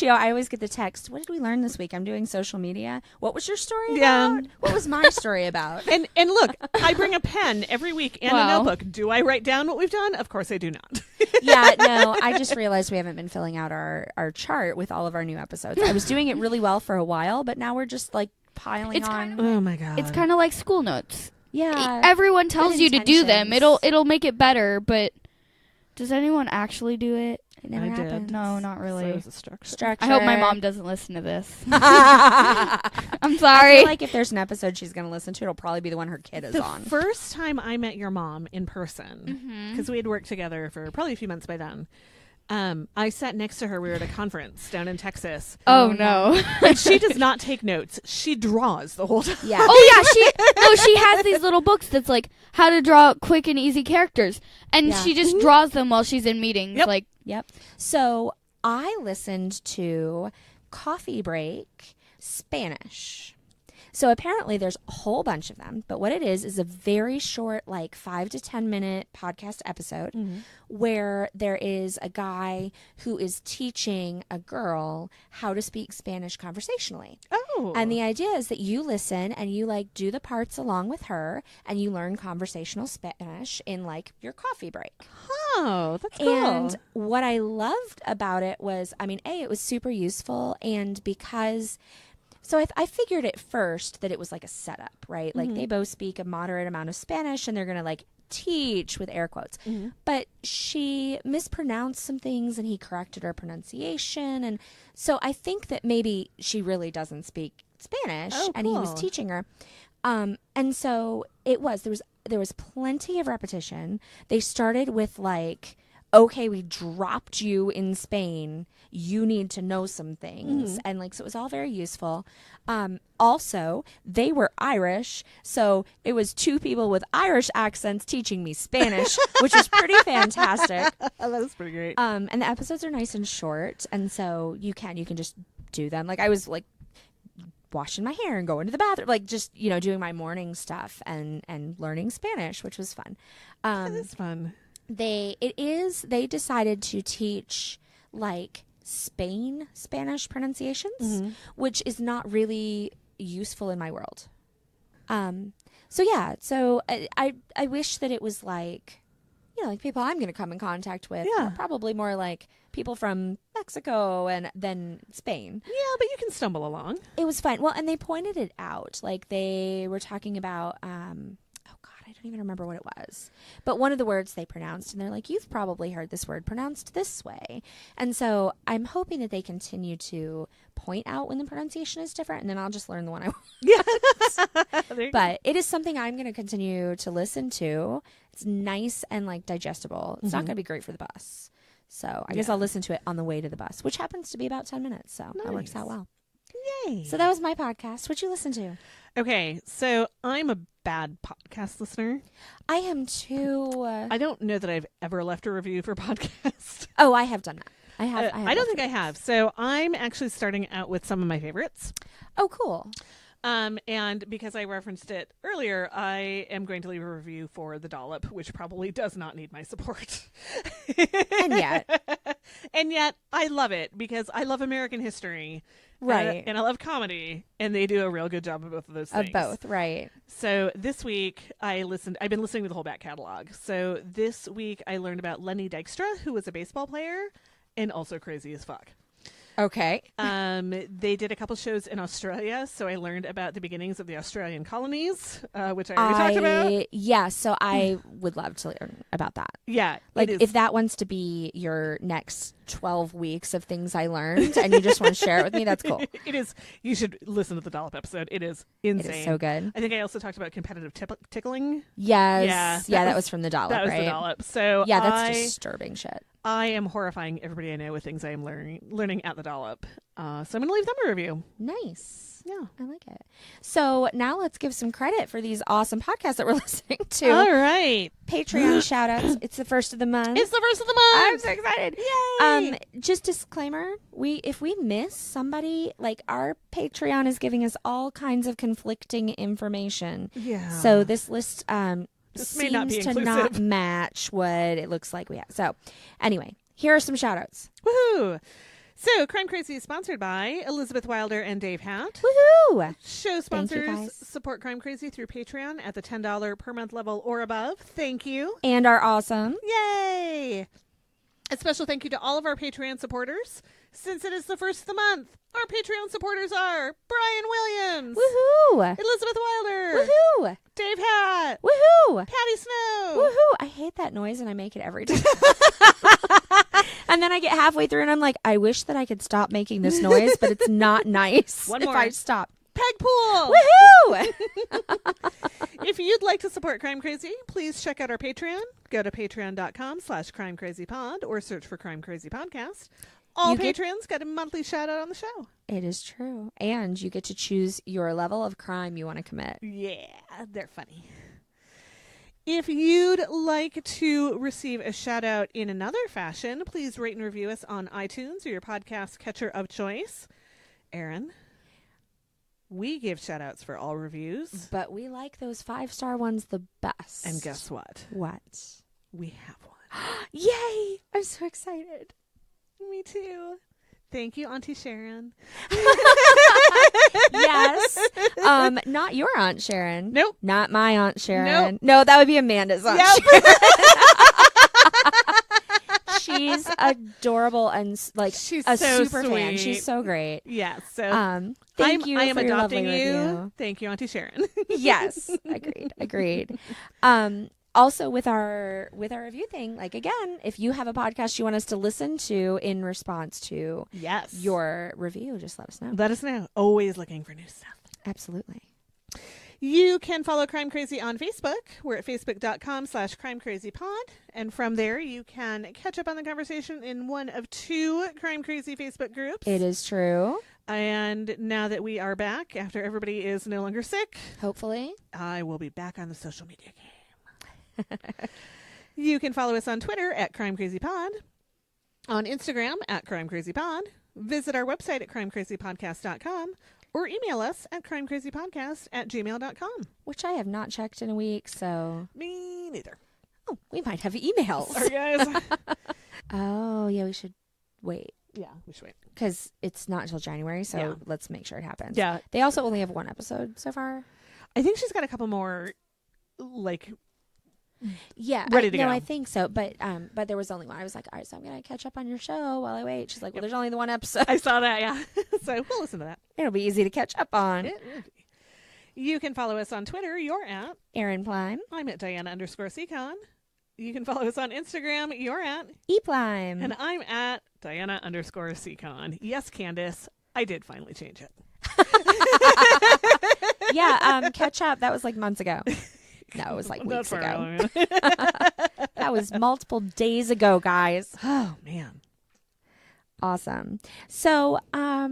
I always get the text, what did we learn this week? I'm doing social media. What was your story Yeah. about? What was my story about? And look, I bring a pen every week and a notebook. Do I write down what we've done? Of course I do not. Yeah, no, I just realized we haven't been filling out our chart with all of our new episodes. I was doing it really well for a while, but now we're just like piling It's on. kind Oh my God. it's kind of like school notes. Yeah. Everyone tells you to do them. intentions. It'll make it better, but does anyone actually do it? It never I did. happens. No, not So really. it was a structure. Structure. I hope my mom doesn't listen to this. I I'm sorry. feel like if there's an episode she's going to listen to, it'll probably be the one her kid is The on. first time I met your mom in person, Mm-hmm. because we had worked together for probably a few months by then, I sat next to her. We were at a conference down in Texas. Oh no. And she does not take notes. She draws the whole time. Yeah. Oh yeah, she has these little books that's like how to draw quick and easy characters, and Yeah. she just draws them while she's in meetings. Yep. Like Yep. So I listened to Coffee Break Spanish. So apparently there's a whole bunch of them, but what it is a very short, like 5 to 10 minute podcast episode where there is a guy who is teaching a girl how to speak Spanish conversationally. Oh. And the idea is that you listen and you like do the parts along with her and you learn conversational Spanish in like your coffee break. Oh, that's cool. And what I loved about it was, I mean, it was super useful. And because, so I figured at first that it was like a setup, right? Like they both speak a moderate amount of Spanish and they're going to like teach with air quotes. But she mispronounced some things and he corrected her pronunciation. And so I think that maybe she really doesn't speak Spanish and he was teaching her. And so there was plenty of repetition. They started with like, okay, we dropped you in Spain. You need to know some things. And like, so it was all very useful. Also, they were Irish. So it was two people with Irish accents teaching me Spanish, which was pretty fantastic. That was pretty great. And the episodes are nice and short. And so you can just do them. Like I was like washing my hair and going to the bathroom, like just, doing my morning stuff and learning Spanish, which was fun. That is fun. They decided to teach like Spanish pronunciations, which is not really useful in my world. So I wish that it was like, like people I'm going to come in contact with, are probably more like people from Mexico and then Spain. Yeah, but you can stumble along. It was fun. Well, and they pointed it out. Like they were talking about, I don't even remember what it was. But one of the words they pronounced, and they're like, you've probably heard this word pronounced this way. And so I'm hoping that they continue to point out when the pronunciation is different, and then I'll just learn the one I want. Yeah. But it is something I'm going to continue to listen to. It's nice and like digestible. It's not going to be great for the bus. So I guess I'll listen to it on the way to the bus, which happens to be about 10 minutes. So that works out well. Yay. So that was my podcast. What'd you listen to? Okay, so I'm a bad podcast listener. I am too. I don't know that I've ever left a review for podcast. Oh, I have done that. I have. I don't think I have. So I'm actually starting out with some of my favorites. Oh, cool. And because I referenced it earlier, I am going to leave a review for The Dollop, which probably does not need my support. And yet I love it because I love American history. Right. And I love comedy, and they do a real good job of both of those things. Of both, right. So this week I've been listening to the whole back catalog. So this week I learned about Lenny Dykstra, who was a baseball player and also crazy as fuck. Okay. They did a couple shows in Australia, so I learned about the beginnings of the Australian colonies, which I already talked about. Yeah, so I would love to learn about that. Yeah. Like, if that wants to be your next 12 weeks of things I learned and you just want to share it with me, that's cool. It is. You should listen to the Dollop episode. It is insane. It is so good. I think I also talked about competitive tickling. Yes. Yeah, that was from the Dollop, That was right? the Dollop. So yeah, that's disturbing shit. I am horrifying everybody I know with things I am learning at the Dollop. So I'm going to leave them a review. Nice. Yeah. I like it. So now let's give some credit for these awesome podcasts that we're listening to. All right. Patreon shout-outs. It's the first of the month. It's the first of the month. I'm so excited. Yay. Just disclaimer, if we miss somebody, like our Patreon is giving us all kinds of conflicting information. Yeah. So this list this may not be seems to inclusive. not match what it looks like we have. So anyway, here are some shout-outs. Woohoo. So Crime Crazy is sponsored by Elizabeth Wilder and Dave Hatt. Woohoo! Show sponsors guys. support Crime Crazy through Patreon at the $10 per month level or above. Thank you. And are awesome. Yay! A special thank you to all of our Patreon supporters. Since it is the first of the month, our Patreon supporters are Brian Williams, Woohoo! Elizabeth Wilder, Woohoo! Dave Hatt, Woohoo! Patty Snow. Woohoo! I hate that noise and I make it every time. And then I get halfway through and I'm like, I wish that I could stop making this noise, but it's not nice One if more. I stop. Peg Pool. Woohoo! If you'd like to support Crime Crazy, please check out our Patreon. Go to patreon.com/crimecrazypod or search for Crime Crazy Podcast. All patrons get a monthly shout out on the show. It is true. And you get to choose your level of crime you want to commit. Yeah, they're funny. If you'd like to receive a shout out in another fashion, please rate and review us on iTunes or your podcast catcher of choice. Aaron? We give shout-outs for all reviews. But we like those 5-star ones the best. And guess what? What? We have one. Yay! I'm so excited. Me too. Thank you, Auntie Sharon. Yes. Not your Aunt Sharon. Nope. Not my Aunt Sharon. Nope. No, that would be Amanda's Aunt Yep. Sharon. She's adorable and like She's a so super fan. sweet. She's so great. Yeah, so Thank you I am for your lovely adopting you. review. Thank you, Auntie Sharon. Yes. Agreed. Also with our review thing, like again, if you have a podcast you want us to listen to in response to Yes. your review, just let us know. Let us know. Always looking for new stuff. Absolutely. You can follow Crime Crazy on Facebook. We're at facebook.com/crimecrazypod. And from there, you can catch up on the conversation in one of 2 Crime Crazy Facebook groups. It is true. And now that we are back, after everybody is no longer sick, Hopefully. I will be back on the social media game. You can follow us on Twitter at crimecrazypod, on Instagram at crimecrazypod, visit our website at crimecrazypodcast.com, or email us at crimecrazypodcast@gmail.com. Which I have not checked in a week, so. Me neither. Oh, we might have emails. Sorry, guys. Oh, yeah, we should wait. Yeah, we should wait. Because it's not until January, so Yeah. let's make sure it happens. Yeah. They also only have 1 episode so far. I think she's got a couple more, like, Yeah. ready to go. No, I think so. But there was only 1. I was like, all right, so I'm going to catch up on your show while I wait. She's like, well, there's only the 1 episode. I saw that, yeah. So we'll listen to that. It'll be easy to catch up on. It will be. You can follow us on Twitter. You're at Erin Plime. I'm at Diana_Secon. You can follow us on Instagram. You're at E-Plime. And I'm at Diana_Secon. Yes, Candace, I did finally change it. Yeah, catch up. That was like months ago. No, it was like Not weeks far ago. along. That was multiple days ago, guys. Oh, man. Awesome. So, all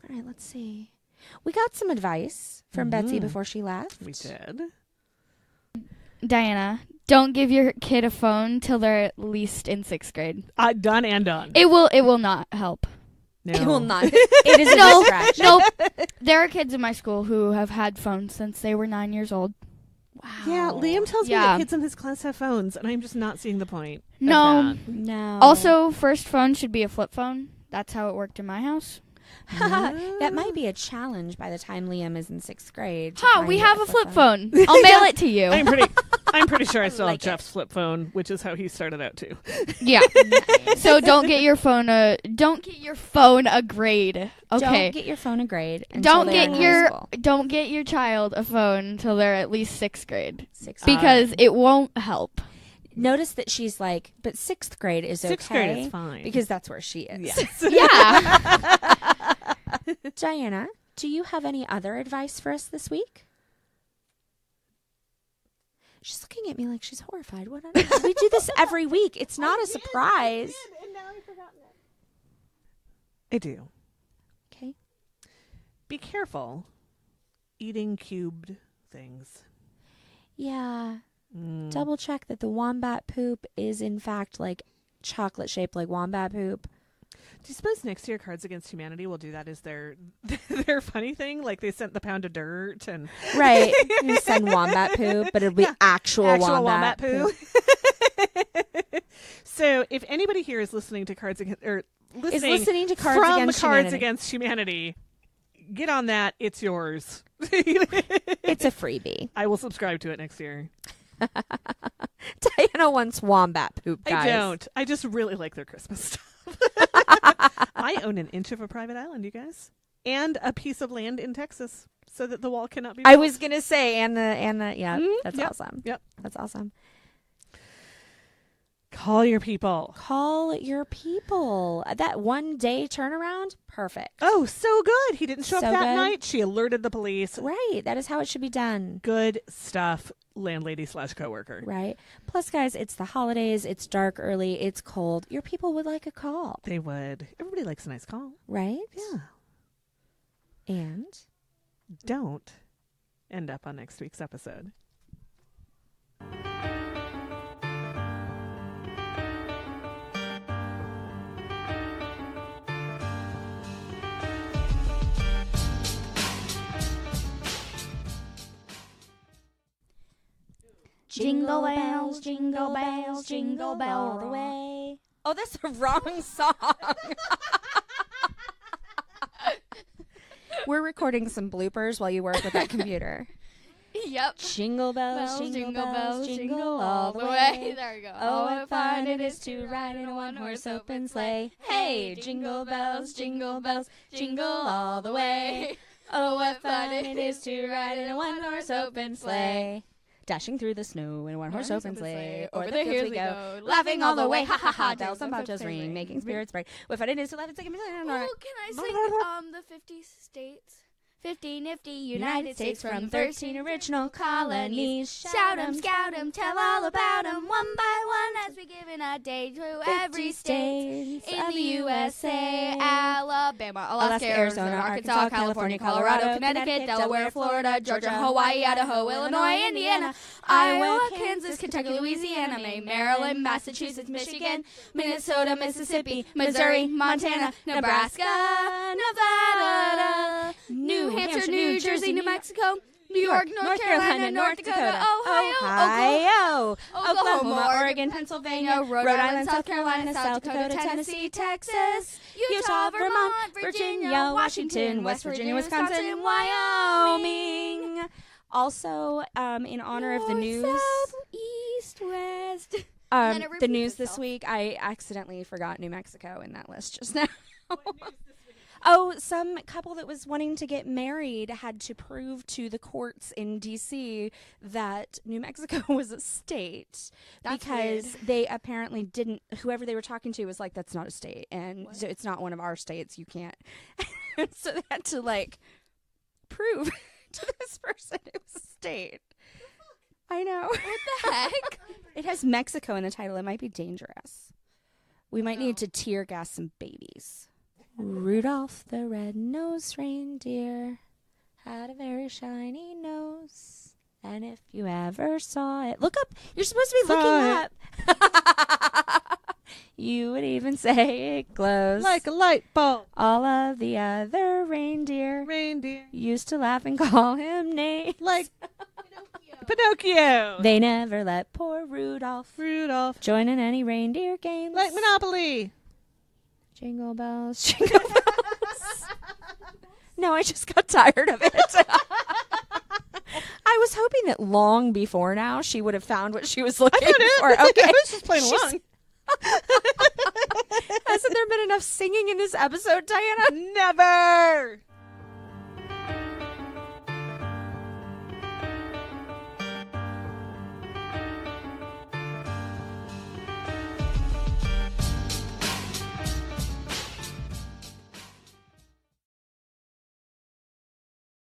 right, let's see. We got some advice from Betsy before she left. We did. Diana, don't give your kid a phone till they're at least in 6th grade. Done and done. It will not help. No. It will not. It is a distraction. Nope. There are kids in my school who have had phones since they were 9 years old. Wow. Yeah, Liam tells me Yeah. that kids in his class have phones, and I'm just not seeing the point. of No. that. No. Also, first phone should be a flip phone. That's how it worked in my house. That might be a challenge by the time Liam is in 6th grade. to Ha, find we a have a flip phone. I'll mail it to you. I'm pretty sure I still Like have Jeff's flip phone, which is how he started out too. Yeah. So don't get your phone a grade. Okay. Don't get your phone a grade. until Don't they're get in high your school. don't get your child a phone until they're at least 6th grade 6th because it won't help. Notice that she's like, but 6th grade is okay. 6th grade is fine. Because that's where she is. Yes. Yeah. Diana, do you have any other advice for us this week? She's looking at me like she's horrified. What? We do this every week. It's not a surprise. And now I've forgotten it. I do. Okay. Be careful eating cubed things. Yeah. Mm. Double check that the wombat poop is in fact like chocolate shaped like wombat poop. Do you suppose next year Cards Against Humanity will do that as their funny thing? Like they sent the pound of dirt and Right. You send wombat poop, but it'll be actual wombat poo. So if anybody here is listening to Cards Against or listening to Cards from Against Cards Humanity. Against Humanity, get on that. It's yours. It's a freebie. I will subscribe to it next year. Diana wants wombat poop, guys. I don't. I just really like their Christmas stuff. I own an inch of a private island, you guys, and a piece of land in Texas, so that the wall cannot be built. I was gonna say, and the yeah, that's yep, awesome. Yep, that's awesome. Call your people. Call your people. That 1 day turnaround, perfect. Oh, so good. He didn't show up So that good. night. She alerted the police. Right. That is how it should be done. Good stuff, landlady/coworker. Right. Plus, guys, it's the holidays. It's dark early. It's cold. Your people would like a call. They would. Everybody likes a nice call. Right? Yeah. And Don't end up on next week's episode. Jingle bells, jingle bells, jingle bell all the way. Oh, that's the wrong song. We're recording some bloopers while you work with that computer. Yep. Jingle bells, jingle bells, jingle all the way. There we go. Oh, what fun it is to ride in a one-horse open sleigh. Hey, jingle bells, jingle all the way. Oh, what fun it is to ride in a one-horse open sleigh. Dashing through the snow in a one-horse open sleigh. Over the hills we go, laughing all the way. Ha ha ha, bells and ponchos ring, making spirits bright. What fun it is to laugh and sing. Oh, can I sing the 50 states? 50 nifty United States from 13 original colonies. Shout 'em, scout 'em, tell all about 'em, one by one as we give in a day to every state in the USA. Alabama, Alaska, Arizona, Arkansas, California, Colorado, Connecticut, Delaware, Florida, Georgia, Hawaii, Idaho, Illinois, Indiana, Iowa, Kansas, Kentucky, Louisiana, Maryland, Massachusetts, Michigan, Minnesota, Mississippi, Missouri, Montana, Nebraska, Nevada, New Hampshire, New Jersey, New Mexico, New York, North Carolina, North Dakota, Ohio, Oklahoma, Oregon, Pennsylvania, Rhode Island, South Carolina, South Dakota, Tennessee, Texas, Utah, Vermont, Virginia, Washington, West Virginia, Wisconsin, and Wyoming. Also, in honor of the news, South, East, West. the news this week, I accidentally forgot New Mexico in that list just now. Oh, some couple that was wanting to get married had to prove to the courts in D.C. that New Mexico was a state. That's because weird. they apparently didn't, whoever they were talking to was like, that's not a state. And so it's not one of our states. You can't. So they had to prove to this person it was a state. I know. What the heck? It has Mexico in the title. It might be dangerous. We might need to tear gas some babies. Rudolph the red-nosed reindeer had a very shiny nose. And if you ever saw it... Look up. You're supposed to be looking up. You would even say it glows. Like a light bulb. All of the other reindeer used to laugh and call him names. Like Pinocchio. They never let poor Rudolph join in any reindeer games. Like Monopoly. Jingle bells, jingle bells. No, I just got tired of it. I was hoping that long before now she would have found what she was looking for. Okay. I was just playing along. Hasn't there been enough singing in this episode, Diana? Never.